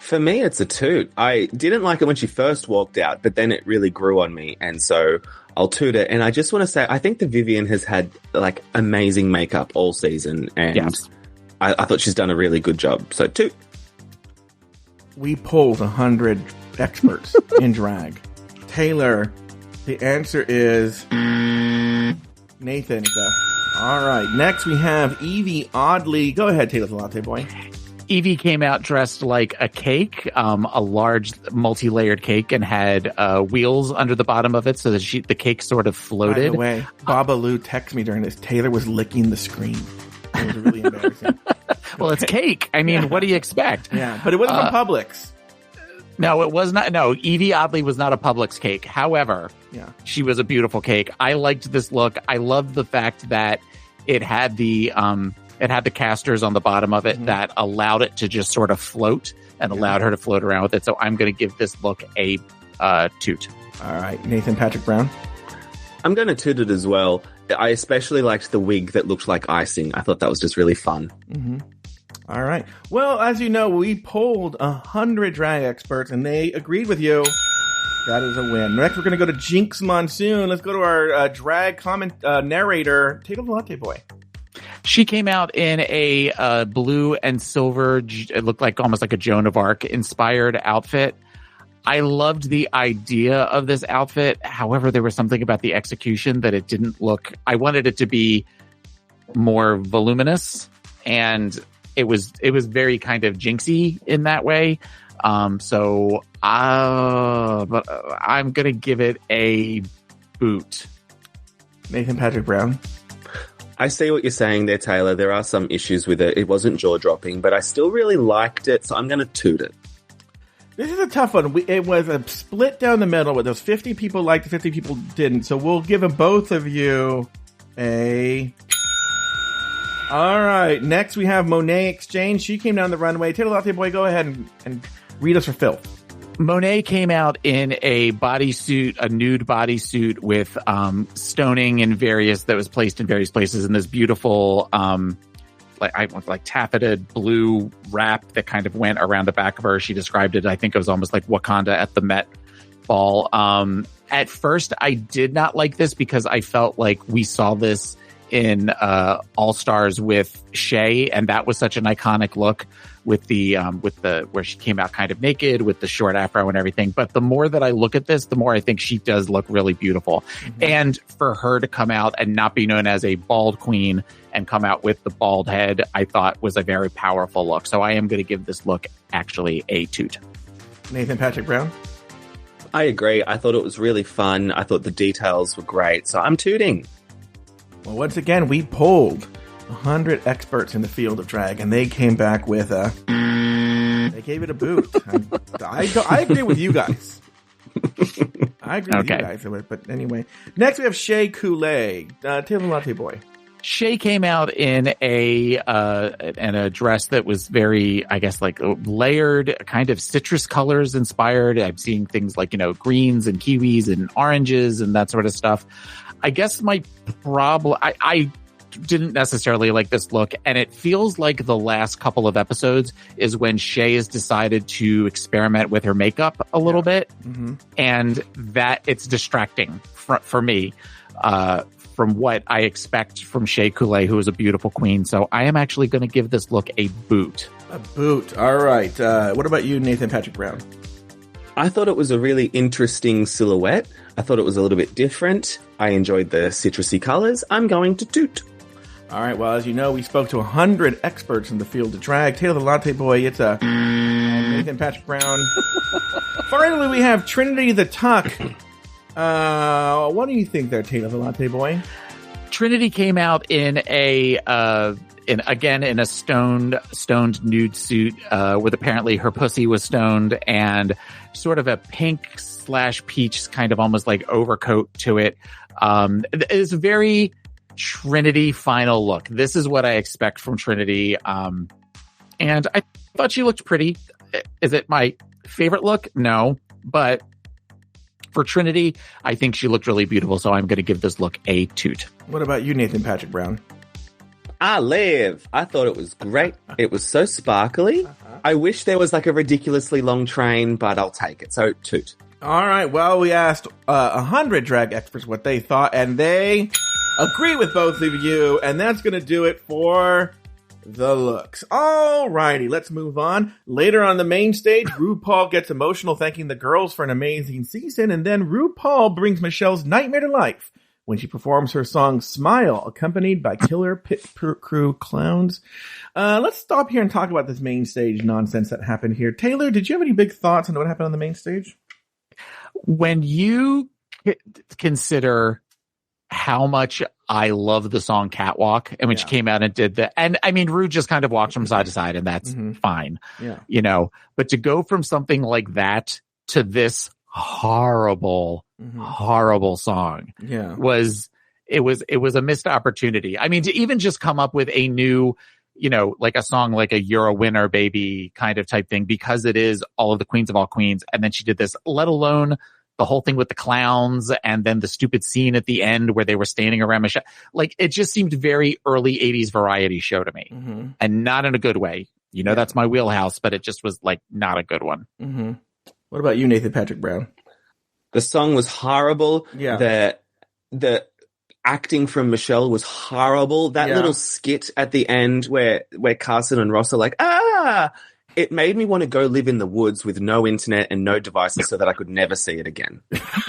For me, it's a toot. I didn't like it when she first walked out, but then it really grew on me, and so I'll toot it. And I just want to say, I think the Vivian has had like amazing makeup all season, and yes. I thought she's done a really good job. So toot. We polled 100 experts in drag. Taylor, the answer is Nathan. So, all right, next we have Evie Oddly. Go ahead, Taylor the Latte Boy. Evie came out dressed like a cake, a large multi-layered cake, and had wheels under the bottom of it so that the cake sort of floated. By the way, Babalu texted me during this. Taylor was licking the screen. It was really embarrassing. Well, it's cake. I mean, what do you expect? Yeah, but it wasn't from Publix. No, it was not. No, Evie Oddly was not a Publix cake. However, she was a beautiful cake. I liked this look. I loved the fact that it had the casters on the bottom of it that allowed it to just sort of float and allowed her to float around with it. So I'm going to give this look a toot. All right, Nathan Patrick Brown. I'm going to toot it as well. I especially liked the wig that looked like icing. I thought that was just really fun. All right. Well, as you know, we polled 100 drag experts, and they agreed with you. That is a win. Next, we're going to go to Jinx Monsoon. Let's go to our drag narrator, Taylor the Latte Boy. She came out in a blue and silver, it looked like almost like a Joan of Arc inspired outfit. I loved the idea of this outfit. However, there was something about the execution that it didn't look, I wanted it to be more voluminous, and it was very kind of jinxy in that way. But I'm going to give it a boot. Nathan Patrick Brown. I see what you're saying there, Taylor. There are some issues with it. It wasn't jaw-dropping, but I still really liked it, so I'm going to toot it. This is a tough one. It was a split down the middle with those 50 people liked, 50 people didn't. So we'll give them both of you a... All right. Next, we have Monet Exchange. She came down the runway. Taylor Latte Boy, go ahead and read us her filth. Monet came out in a bodysuit, a nude bodysuit with stoning that was placed in various places in this beautiful, like taffeted blue wrap that kind of went around the back of her. She described it, I think it was almost like Wakanda at the Met Ball. At first, I did not like this because I felt like we saw this in All Stars with Shay, and that was such an iconic look with the where she came out kind of naked with the short afro and everything. But the more that I look at this, the more I think she does look really beautiful. And for her to come out and not be known as a bald queen and come out with the bald head, I thought was a very powerful look. So I am going to give this look actually a toot. Nathan Patrick Brown. I agree. I thought it was really fun. I thought the details were great. So I'm tooting. Well, once again, we polled 100 experts in the field of drag, and they came back with they gave it a boot. I agree with you guys. I agree with you guys. But anyway, next we have Shea Coulee, Taylor Latte Boy. Shea came out in a dress that was very, I guess, like layered, kind of citrus colors inspired. I'm seeing things like, greens and kiwis and oranges and that sort of stuff. I guess my problem, I didn't necessarily like this look, and it feels like the last couple of episodes is when Shea has decided to experiment with her makeup a little bit, and that it's distracting for me. From what I expect from Shea Coulee, who is a beautiful queen. So I am actually going to give this look a boot. A boot. All right. What about you, Nathan Patrick Brown? I thought it was a really interesting silhouette. I thought it was a little bit different. I enjoyed the citrusy colors. I'm going to toot. All right. Well, as you know, we spoke to 100 experts in the field of drag. Taylor the Latte Boy, it's a Nathan Patrick Brown. Finally, we have Trinity the Tuck. What do you think there, Taylor the Latte Boy? Trinity came out in a stoned nude suit, with apparently her pussy was stoned, and sort of a pink/peach kind of almost like overcoat to it. It's a very Trinity final look. This is what I expect from Trinity. And I thought she looked pretty. Is it my favorite look? No, but for Trinity, I think she looked really beautiful, so I'm going to give this look a toot. What about you, Nathan Patrick Brown? I thought it was great. It was so sparkly. I wish there was like a ridiculously long train, but I'll take it. So, toot. All right. Well, we asked 100 drag experts what they thought, and they agree with both of you, and that's going to do it for the looks. All righty, let's move on. Later on the main stage, RuPaul gets emotional thanking the girls for an amazing season, and then RuPaul brings Michelle's nightmare to life when she performs her song Smile, accompanied by killer pit crew clowns. Let's stop here and talk about this main stage nonsense that happened here. Taylor, did you have any big thoughts on what happened on the main stage? When you consider how much I love the song Catwalk, and when she came out and did that, and I mean, Ru just kind of walks from side to side, and that's fine. Yeah. But to go from something like that to this horrible song was a missed opportunity. I mean, to even just come up with a new, like a song like a You're a Winner Baby kind of type thing, because it is all of the queens of all queens. And then she did this, let alone the whole thing with the clowns, and then the stupid scene at the end where they were standing around Michelle. Like, it just seemed very early 80s variety show to me, and not in a good way. That's my wheelhouse, but it just was like not a good one. What about you, Nathan Patrick Brown? The song was horrible. Yeah. The acting from Michelle was horrible. That little skit at the end where Carson and Ross are like, it made me want to go live in the woods with no internet and no devices so that I could never see it again.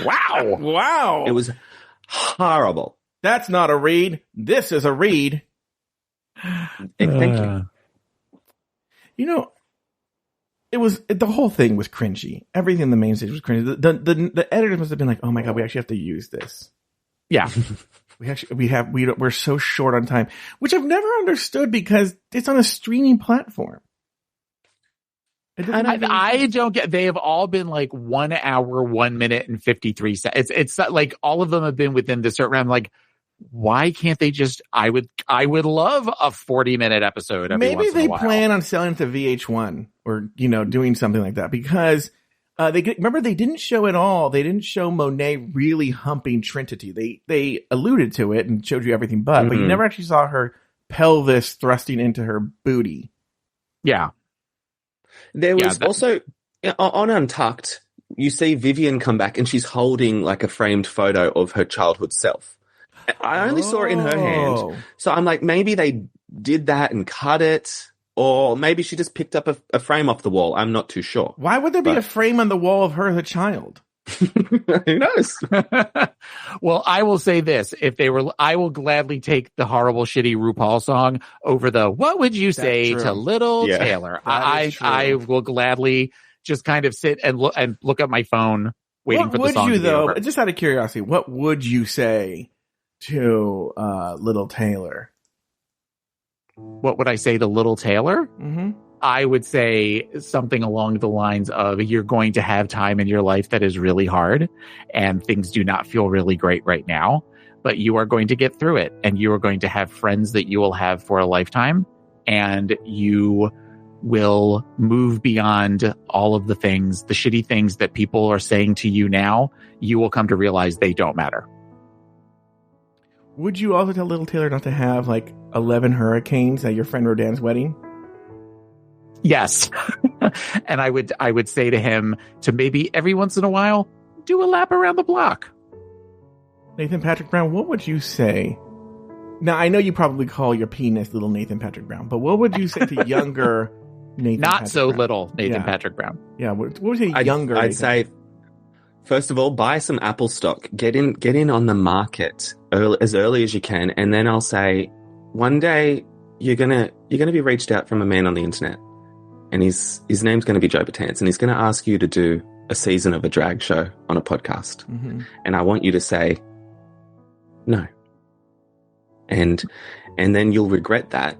Wow. It was horrible. That's not a read. This is a read. Thank you. The whole thing was cringy. Everything in the main stage was cringy. The editors must have been like, oh my God, we actually have to use this. Yeah. We're so short on time, which I've never understood because it's on a streaming platform. I don't get, they have all been like 1 hour, 1 minute and 53 seconds. It's like all of them have been within this certain round. Like, why can't they just, I would love a 40-minute episode. Maybe they plan on selling it to VH1 or, doing something like that, because they didn't show it all. They didn't show Monet really humping Trinity. They alluded to it and showed you everything but you never actually saw her pelvis thrusting into her booty. Yeah. There was also, on Untucked, you see Vivian come back and she's holding like a framed photo of her childhood self. I only saw it in her hand. So I'm like, maybe they did that and cut it, or maybe she just picked up a frame off the wall. I'm not too sure. Why would there be a frame on the wall of her as a child? Who knows? Well, I will say this. I will gladly take the horrible, shitty RuPaul song over the, what would you say to little Taylor? I will gladly just kind of sit and look at my phone waiting for the song to be over. Just out of curiosity, what would you say to little Taylor? What would I say to little Taylor? I would say something along the lines of you're going to have time in your life that is really hard and things do not feel really great right now, but you are going to get through it and you are going to have friends that you will have for a lifetime and you will move beyond all of the things, the shitty things that people are saying to you now. You will come to realize they don't matter. Would you also tell little Taylor not to have like 11 hurricanes at your friend Rodan's wedding? Yes. And I would say to him to maybe every once in a while, do a lap around the block. Nathan Patrick Brown, what would you say? Now, I know you probably call your penis little Nathan Patrick Brown, but what would you say to younger Nathan Not Patrick so Brown? Little Nathan Patrick Brown. Yeah, what would you say younger? I'd say, first of all, buy some Apple stock. Get in on the market as early as you can, and then I'll say, one day you're gonna be reached out from a man on the internet. And his name's going to be Joe Betance, and he's going to ask you to do a season of a drag show on a podcast. Mm-hmm. And I want you to say no. And then you'll regret that.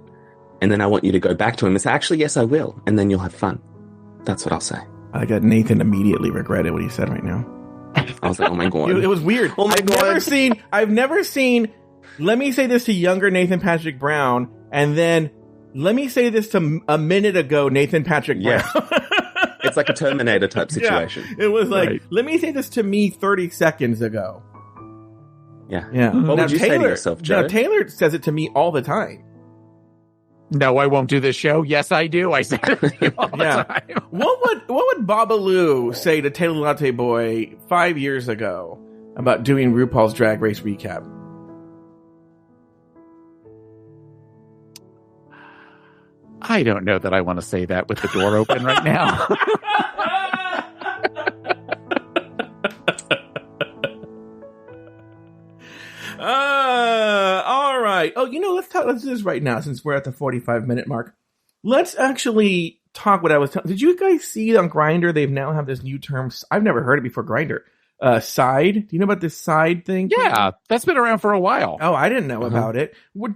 And then I want you to go back to him and say, actually, yes, I will. And then you'll have fun. That's what I'll say. I got Nathan immediately regretted what he said right now. I was like, oh my God. It was weird. Oh my God. I've never seen, let me say this to younger Nathan Patrick Brown, and then let me say this to a minute ago, Nathan Patrick Brown. Yeah. It's like a Terminator type situation. Yeah. It was like, Right. let me say this to me 30 seconds ago. Yeah. Yeah. What would you say to yourself, Joe? Now, Taylor says it to me all the time. No, I won't do this show. Yes, I do. I say it to you all the time. What would Babalu say to Taylor Latte Boy 5 years ago about doing RuPaul's Drag Race recap? I don't know that I want to say that with the door open right now. All right. Oh, let's do this right now since we're at the 45-minute mark. Let's actually talk what I was telling. Did you guys see on Grindr? They've now have this new term. I've never heard it before. Grindr. Side. Do you know about this side thing? Yeah, that's been around for a while. Oh, I didn't know about it. Do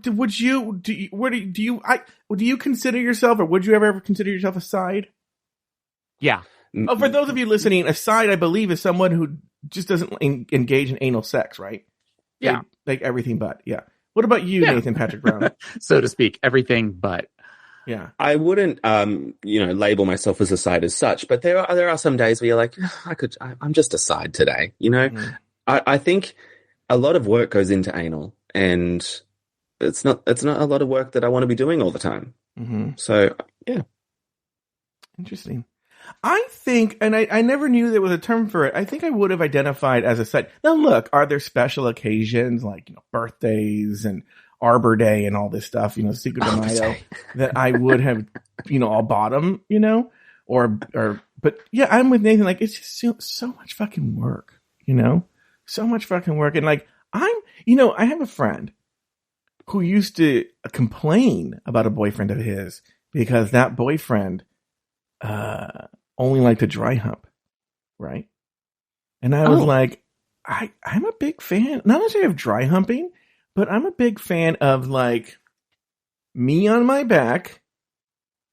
you consider yourself, or would you ever consider yourself a side? Yeah. Oh, for those of you listening, a side, I believe, is someone who just doesn't engage in anal sex, right? Yeah. Like everything but. Yeah. What about you, Nathan Patrick Brown? So to speak, everything but. Yeah. I wouldn't, label myself as a side as such, but there are some days where you're like, I'm just a side today, Mm-hmm. I think a lot of work goes into anal, and it's not a lot of work that I want to be doing all the time. Mm-hmm. So, yeah. Interesting. I think, and I never knew there was a term for it. I think I would have identified as a side. Now, look, are there special occasions like birthdays and Arbor Day and all this stuff, Cinco de Mayo, that I would have, all bottom, but yeah, I'm with Nathan. Like, it's just so much fucking work, so much fucking work. And like, I have a friend who used to complain about a boyfriend of his because that boyfriend, only liked to dry hump. Right. And I was like, I'm a big fan, not necessarily of dry humping, but I'm a big fan of like me on my back,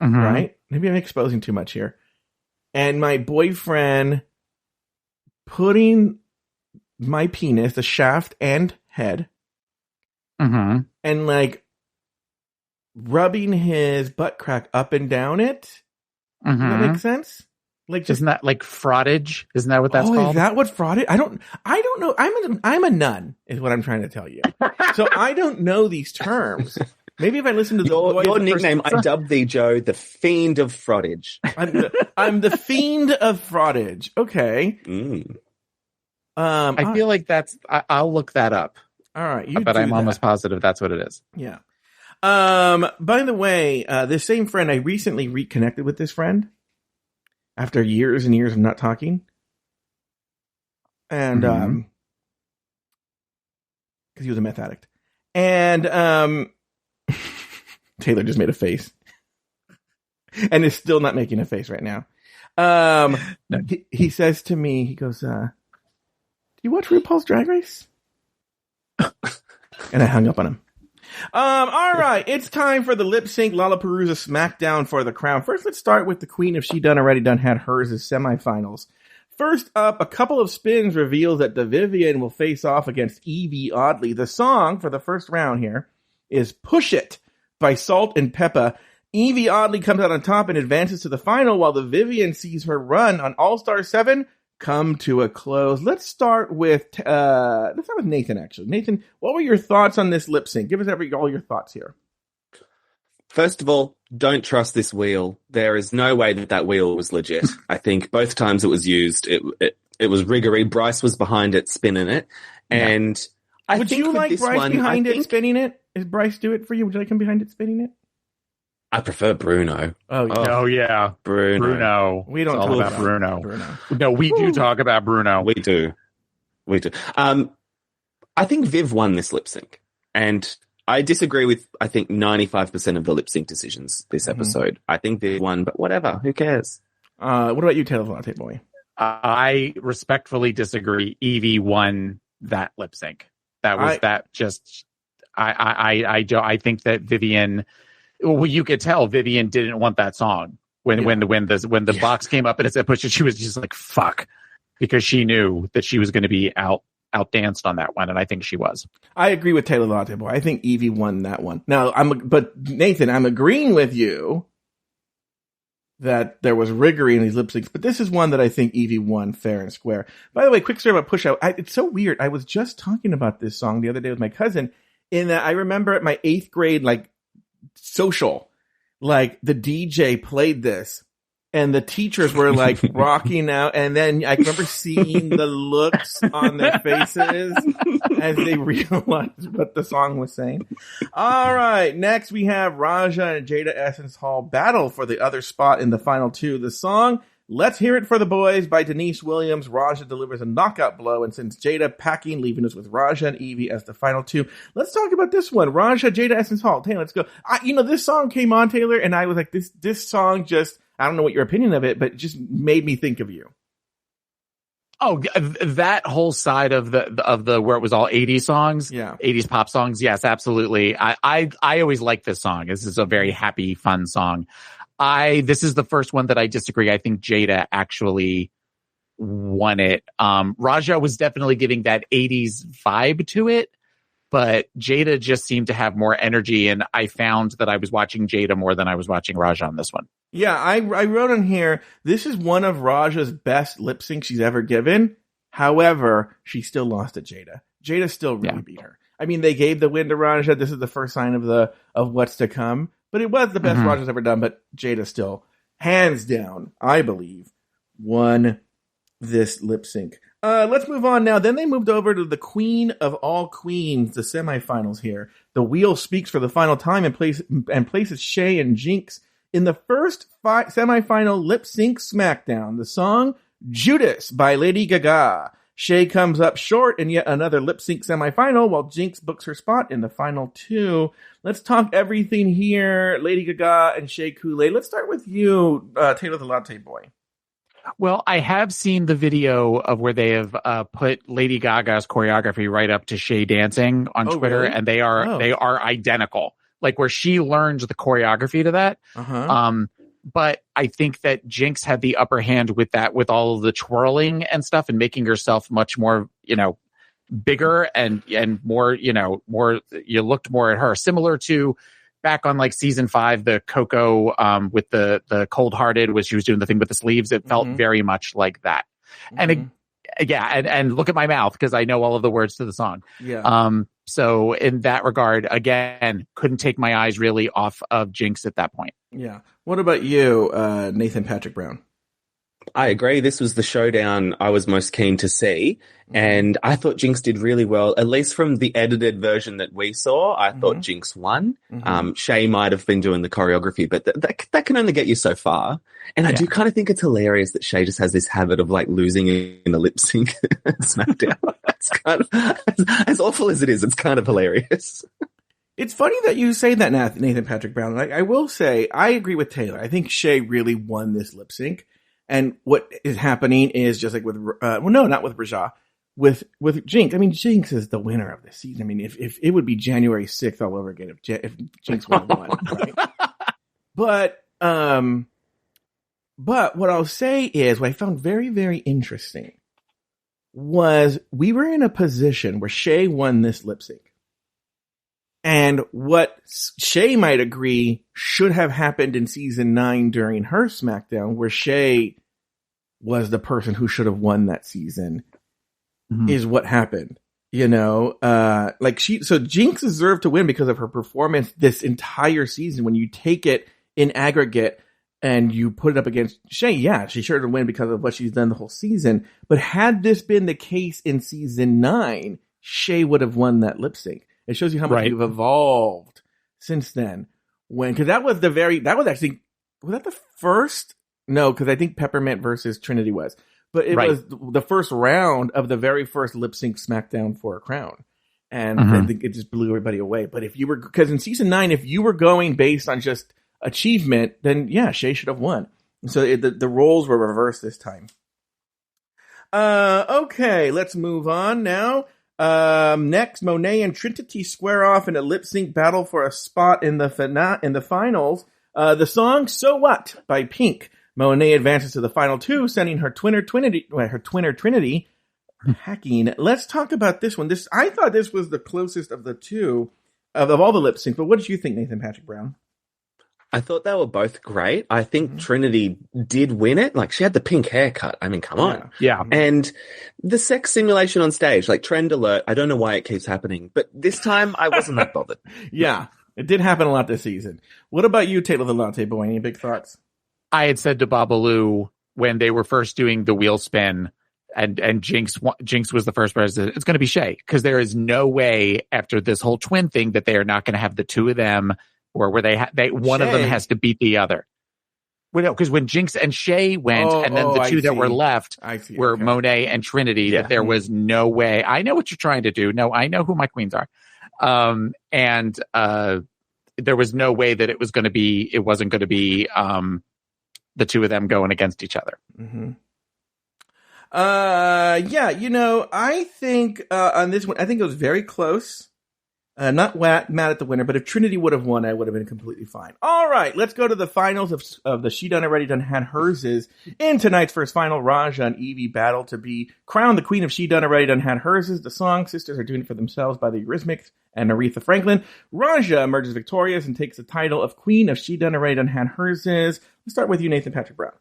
right? Maybe I'm exposing too much here. And my boyfriend putting my penis, the shaft and head, and like rubbing his butt crack up and down it. Does that make sense? Like, isn't that like frottage? Isn't that what that's called? Is that what frottage? I don't know. I'm a nun, is what I'm trying to tell you. So I don't know these terms. Maybe if I listen to your nickname, I dubbed thee, Joe, the Fiend of Frottage. I'm the Fiend of Frottage. Okay. I feel like that's. I'll look that up. All right, but I'm almost positive that's what it is. Yeah. By the way, this same friend, I recently reconnected with this friend after years and years of not talking. And, cause he was a meth addict. And, Taylor just made a face and is still not making a face right now. He says to me, he goes, do you watch RuPaul's Drag Race? And I hung up on him. All right. It's time for the lip sync Lalaparuza Smackdown for the crown. First, let's start with the queen. If she done already done had hers as semifinals. First up, a couple of spins reveals that the Vivienne will face off against Evie Oddly. The song for the first round here is Push It by Salt and Peppa. Evie Oddly comes out on top and advances to the final, while the Vivienne sees her run on All-Star 7 come to a close. Let's start with Nathan, actually. Nathan, what were your thoughts on this lip sync? Give us all your thoughts here. First of all, don't trust this wheel. There is no way that wheel was legit. I think both times it was used, it was riggery. Bryce was behind it, spinning it. And I Would think you like Bryce one, behind it, spinning it? Is Bryce do it for you? Would you like him behind it, spinning it? I prefer Bruno. Oh yeah. Bruno. We don't talk about Bruno. No, we do talk about Bruno. We do. I think Viv won this lip sync. And I disagree with, I think, 95% of the lip sync decisions this episode. I think Viv won, but whatever. Who cares? What about you, Taylor Latte Boy? I respectfully disagree. Evie won that lip sync. I think that Vivienne, well, you could tell Vivienne didn't want that song when the box came up and it said push it. She was just like, fuck, because she knew that she was going to be outdanced on that one. And I think she was. I agree with Taylor Latte Boy. I think Evie won that one. Now but Nathan, I'm agreeing with you that there was riggery in these lip syncs, but this is one that I think Evie won fair and square. By the way, quick story about Push Out. It's so weird. I was just talking about this song the other day with my cousin, in that I remember at my 8th grade, social, the DJ played this and the teachers were rocking out. And then I remember seeing the looks on their faces as they realized what the song was saying. All right. Next we have Raja and Jada Essence Hall battle for the other spot in the final two. The song, Let's Hear It for the Boys by Denise Williams. Raja delivers a knockout blow and sends Jada packing, leaving us with Raja and Evie as the final two. Let's talk about this one. Raja, Jada Essence Hall. Taylor, let's go. This song came on, Taylor, and I was like, this song just, I don't know what your opinion of it, but it just made me think of you. Oh, that whole side of the where it was all 80s songs, 80s pop songs. Yes, absolutely. I always like this song. This is a very happy, fun song. This is the first one that I disagree. I think Jada actually won it. Raja was definitely giving that 80s vibe to it, but Jada just seemed to have more energy, and I found that I was watching Jada more than I was watching Raja on this one. Yeah, I wrote on here, this is one of Raja's best lip syncs she's ever given. However, she still lost to Jada. Jada still really beat her. I mean, they gave the win to Raja. This is the first sign of what's to come. But it was the best Raja's ever done. But Jada still, hands down, I believe, won this lip sync. Let's move on now. Then they moved over to the queen of all queens, the semifinals here. The wheel speaks for the final time and places Shay and Jinx in the first semifinal lip sync Smackdown. The song Judas by Lady Gaga. Shay comes up short in yet another lip sync semifinal, while Jinx books her spot in the final two. Let's talk everything here. Lady Gaga and Shay Kool-Aid. Let's start with you, Taylor the Latte Boy. Well, I have seen the video of where they have put Lady Gaga's choreography right up to Shay dancing on Twitter, really? And they are identical. Like where she learned the choreography to that. But I think that Jinx had the upper hand with that, with all of the twirling and stuff, and making herself much more, bigger and more, more. You looked more at her, similar to back on season 5, the Coco with the Cold Hearted, was she was doing the thing with the sleeves. It felt very much like that. And and look at my mouth because I know all of the words to the song. So in that regard, again, couldn't take my eyes really off of Jinx at that point. Yeah. What about you, Nathan Patrick Brown? I agree. This was the showdown I was most keen to see. And I thought Jinx did really well, at least from the edited version that we saw. I thought Jinx won. Shay might have been doing the choreography, but that can only get you so far. And I do kind of think it's hilarious that Shay just has this habit of losing in a lip sync Smackdown. It's kind of, as awful as it is, it's kind of hilarious. It's funny that you say that, Nathan Patrick Brown. I will say, I agree with Taylor. I think Shay really won this lip sync. And what is happening is just like with, not with Raja, with Jinx. I mean, Jinx is the winner of the season. I mean, if it would be January 6th all over again if Jinx would have won. Right? But what I'll say is what I found very, very interesting was we were in a position where Shay won this lip sync. And what Shay might agree should have happened in season 9 during her Smackdown, where Shay was the person who should have won that season, is what happened. You know, so Jinx deserved to win because of her performance this entire season. When you take it in aggregate and you put it up against Shay, yeah, she should have won because of what she's done the whole season. But had this been the case in season 9, Shay would have won that lip sync. It shows you how much you've evolved since then. Because that was the first? No, because I think Peppermint versus Trinity was. But it was the first round of the very first lip sync Smackdown for a crown. And I think it just blew everybody away. But because in season 9, if you were going based on just achievement, then yeah, Shay should have won. And so the roles were reversed this time. Okay, let's move on now. Next, Monet and Trinity square off in a lip sync battle for a spot in the finals. The song "So What" by Pink. Monet advances to the final 2, sending her twinner Trinity hacking. Let's talk about this one. I thought this was the closest of the two of all the lip syncs. But what did you think, Nathan Patrick Brown? I thought they were both great. I think Trinity did win it. Like, she had the pink haircut. I mean, come on. Yeah. And the sex simulation on stage, like, trend alert. I don't know why it keeps happening, but this time I wasn't that bothered. Yeah, it did happen a lot this season. What about you, Taylor the Latte Boy? Any big thoughts? I had said to Babalu when they were first doing the wheel spin and Jinx was the first person, it's going to be Shay, because there is no way after this whole twin thing that they are not going to have the two of them or where one of them has to beat the other. Well, no, because when Jinx and Shay went, and then the two that were left were Monet and Trinity, that there was no way. I know what you're trying to do. No, I know who my queens are. There was no way that it wasn't going to be the two of them going against each other. Mm-hmm. I think on this one, I think it was very close. Not mad at the winner, but if Trinity would have won, I would have been completely fine. All right, let's go to the finals of the She Done Already Done Had Herses. In tonight's first final, Raja and Evie battle to be crowned the queen of She Done Already Done Had Herses. The song Sisters Are Doing It For Themselves by the Eurythmics and Aretha Franklin. Raja emerges victorious and takes the title of Queen of She Done Already Done Had Herses. Let's start with you, Nathan Patrick Brown.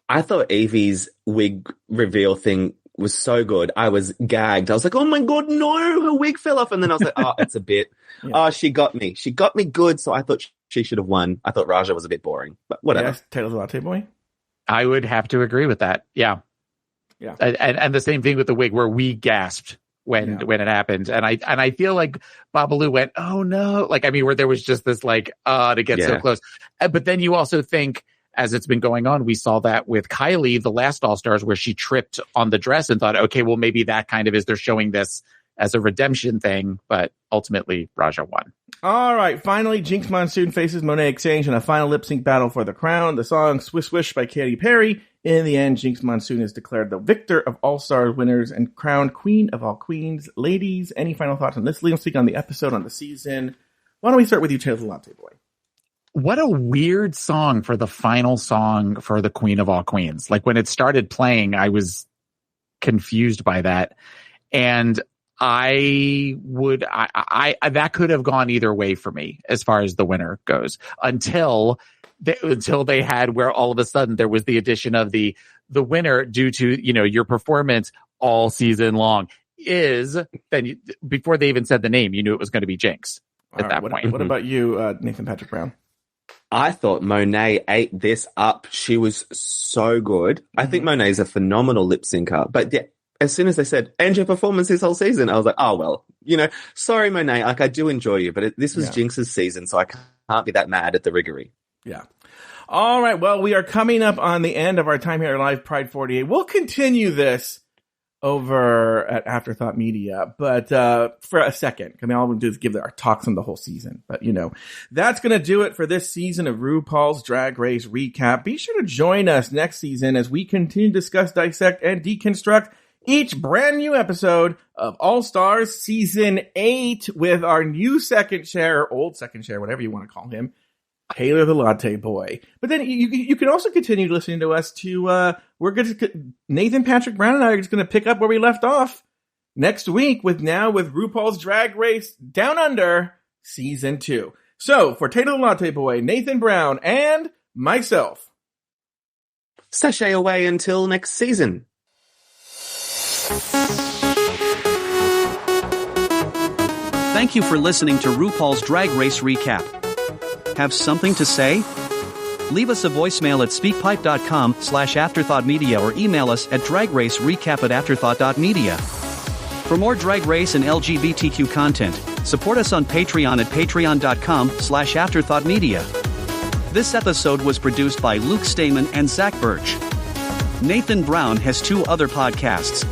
I thought Evie's wig reveal thing was so good. I was gagged. I was like, oh my God, no, her wig fell off. And then I was like, oh, it's a bit. Oh, she got me. She got me good. So I thought she should have won. I thought Raja was a bit boring, but whatever. Yes, Taylor the Latte Boy. I would have to agree with that. Yeah. Yeah. And the same thing with the wig where we gasped when it happened. And I feel like Babalu went, oh no. Like, I mean, where there was just this like, to get so close. But then you also think, as it's been going on, we saw that with Kylie, the last All-Stars, where she tripped on the dress and thought, okay, well, maybe that kind of is, they're showing this as a redemption thing, but ultimately Raja won. All right. Finally, Jinx Monsoon faces Monet Exchange in a final lip sync battle for the crown. The song Swish Swish by Katy Perry. In the end, Jinx Monsoon is declared the victor of All-Stars winners and crowned queen of all queens. Ladies, any final thoughts on this? Let's speak on the episode, on the season. Why don't we start with you, Taylor the Latte Boy? What a weird song for the final song for the Queen of All Queens. Like, when it started playing, I was confused by that. And that could have gone either way for me as far as the winner goes until they had where all of a sudden there was the addition of the winner due to, your performance all season long before they even said the name, you knew it was going to be Jinx at that point. What about you, Nathan Patrick Brown? I thought Monet ate this up. She was so good. I think Monet's a phenomenal lip syncer. But as soon as they said, and your performance this whole season, I was like, oh, well, sorry, Monet. Like, I do enjoy you, but this was Jinx's season, so I can't be that mad at the riggery. Yeah. All right. Well, we are coming up on the end of our time here at Live Pride 48. We'll continue this over at Afterthought Media, but for a second, I mean, all we'll do is give our talks on the whole season. But that's going to do it for this season of RuPaul's Drag Race Recap. Be sure to join us next season as we continue to discuss, dissect, and deconstruct each brand new episode of All Stars Season 8 with our new second chair, or old second chair, whatever you want to call him, Taylor the Latte Boy. But then you can also continue listening to us to, Nathan Patrick Brown and I are just going to pick up where we left off next week with RuPaul's Drag Race Down Under Season 2. So, for Taylor the Latte Boy, Nathan Brown, and myself, sashay away until next season. Thank you for listening to RuPaul's Drag Race Recap. Have something to say? Leave us a voicemail at speakpipe.com/afterthoughtmedia or email us at dragracerecap@afterthought.media. For more Drag Race and LGBTQ content, support us on Patreon at patreon.com/afterthoughtmedia. This episode was produced by Luke Stamen and Zach Birch. Nathan Brown has 2 other podcasts.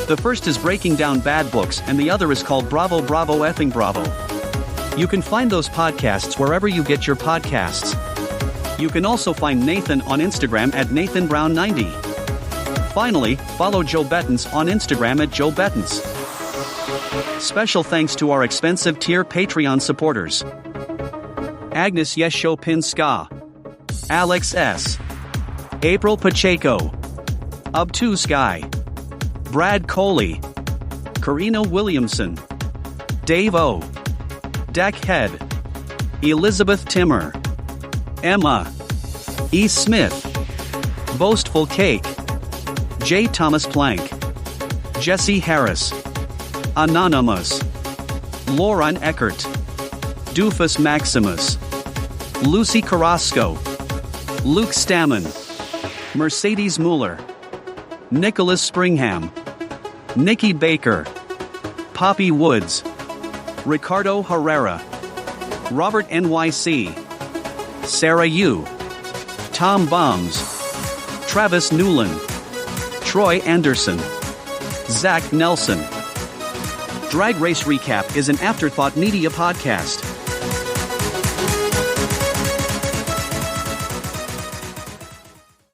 The first is Breaking Down Bad Books and the other is called Bravo Bravo Effing Bravo. You can find those podcasts wherever you get your podcasts. You can also find Nathan on Instagram at NathanBrown90. Finally, follow Joe Betance on Instagram at Joe Betance. Special thanks to our expensive tier Patreon supporters: Agnes Yesho Pinska, Alex S., April Pacheco, Ubtu Sky, Brad Coley, Karina Williamson, Dave O., Dak Head, Elizabeth Timmer, Emma E. Smith, Boastful Cake, J. Thomas Plank, Jesse Harris, Anonymous, Lauren Eckert, Doofus Maximus, Lucy Carrasco, Luke Stammen, Mercedes Mueller, Nicholas Springham, Nikki Baker, Poppy Woods, Ricardo Herrera, Robert NYC, Sarah Yu, Tom Bombs, Travis Newland, Troy Anderson, Zach Nelson. Drag Race Recap is an Afterthought Media podcast.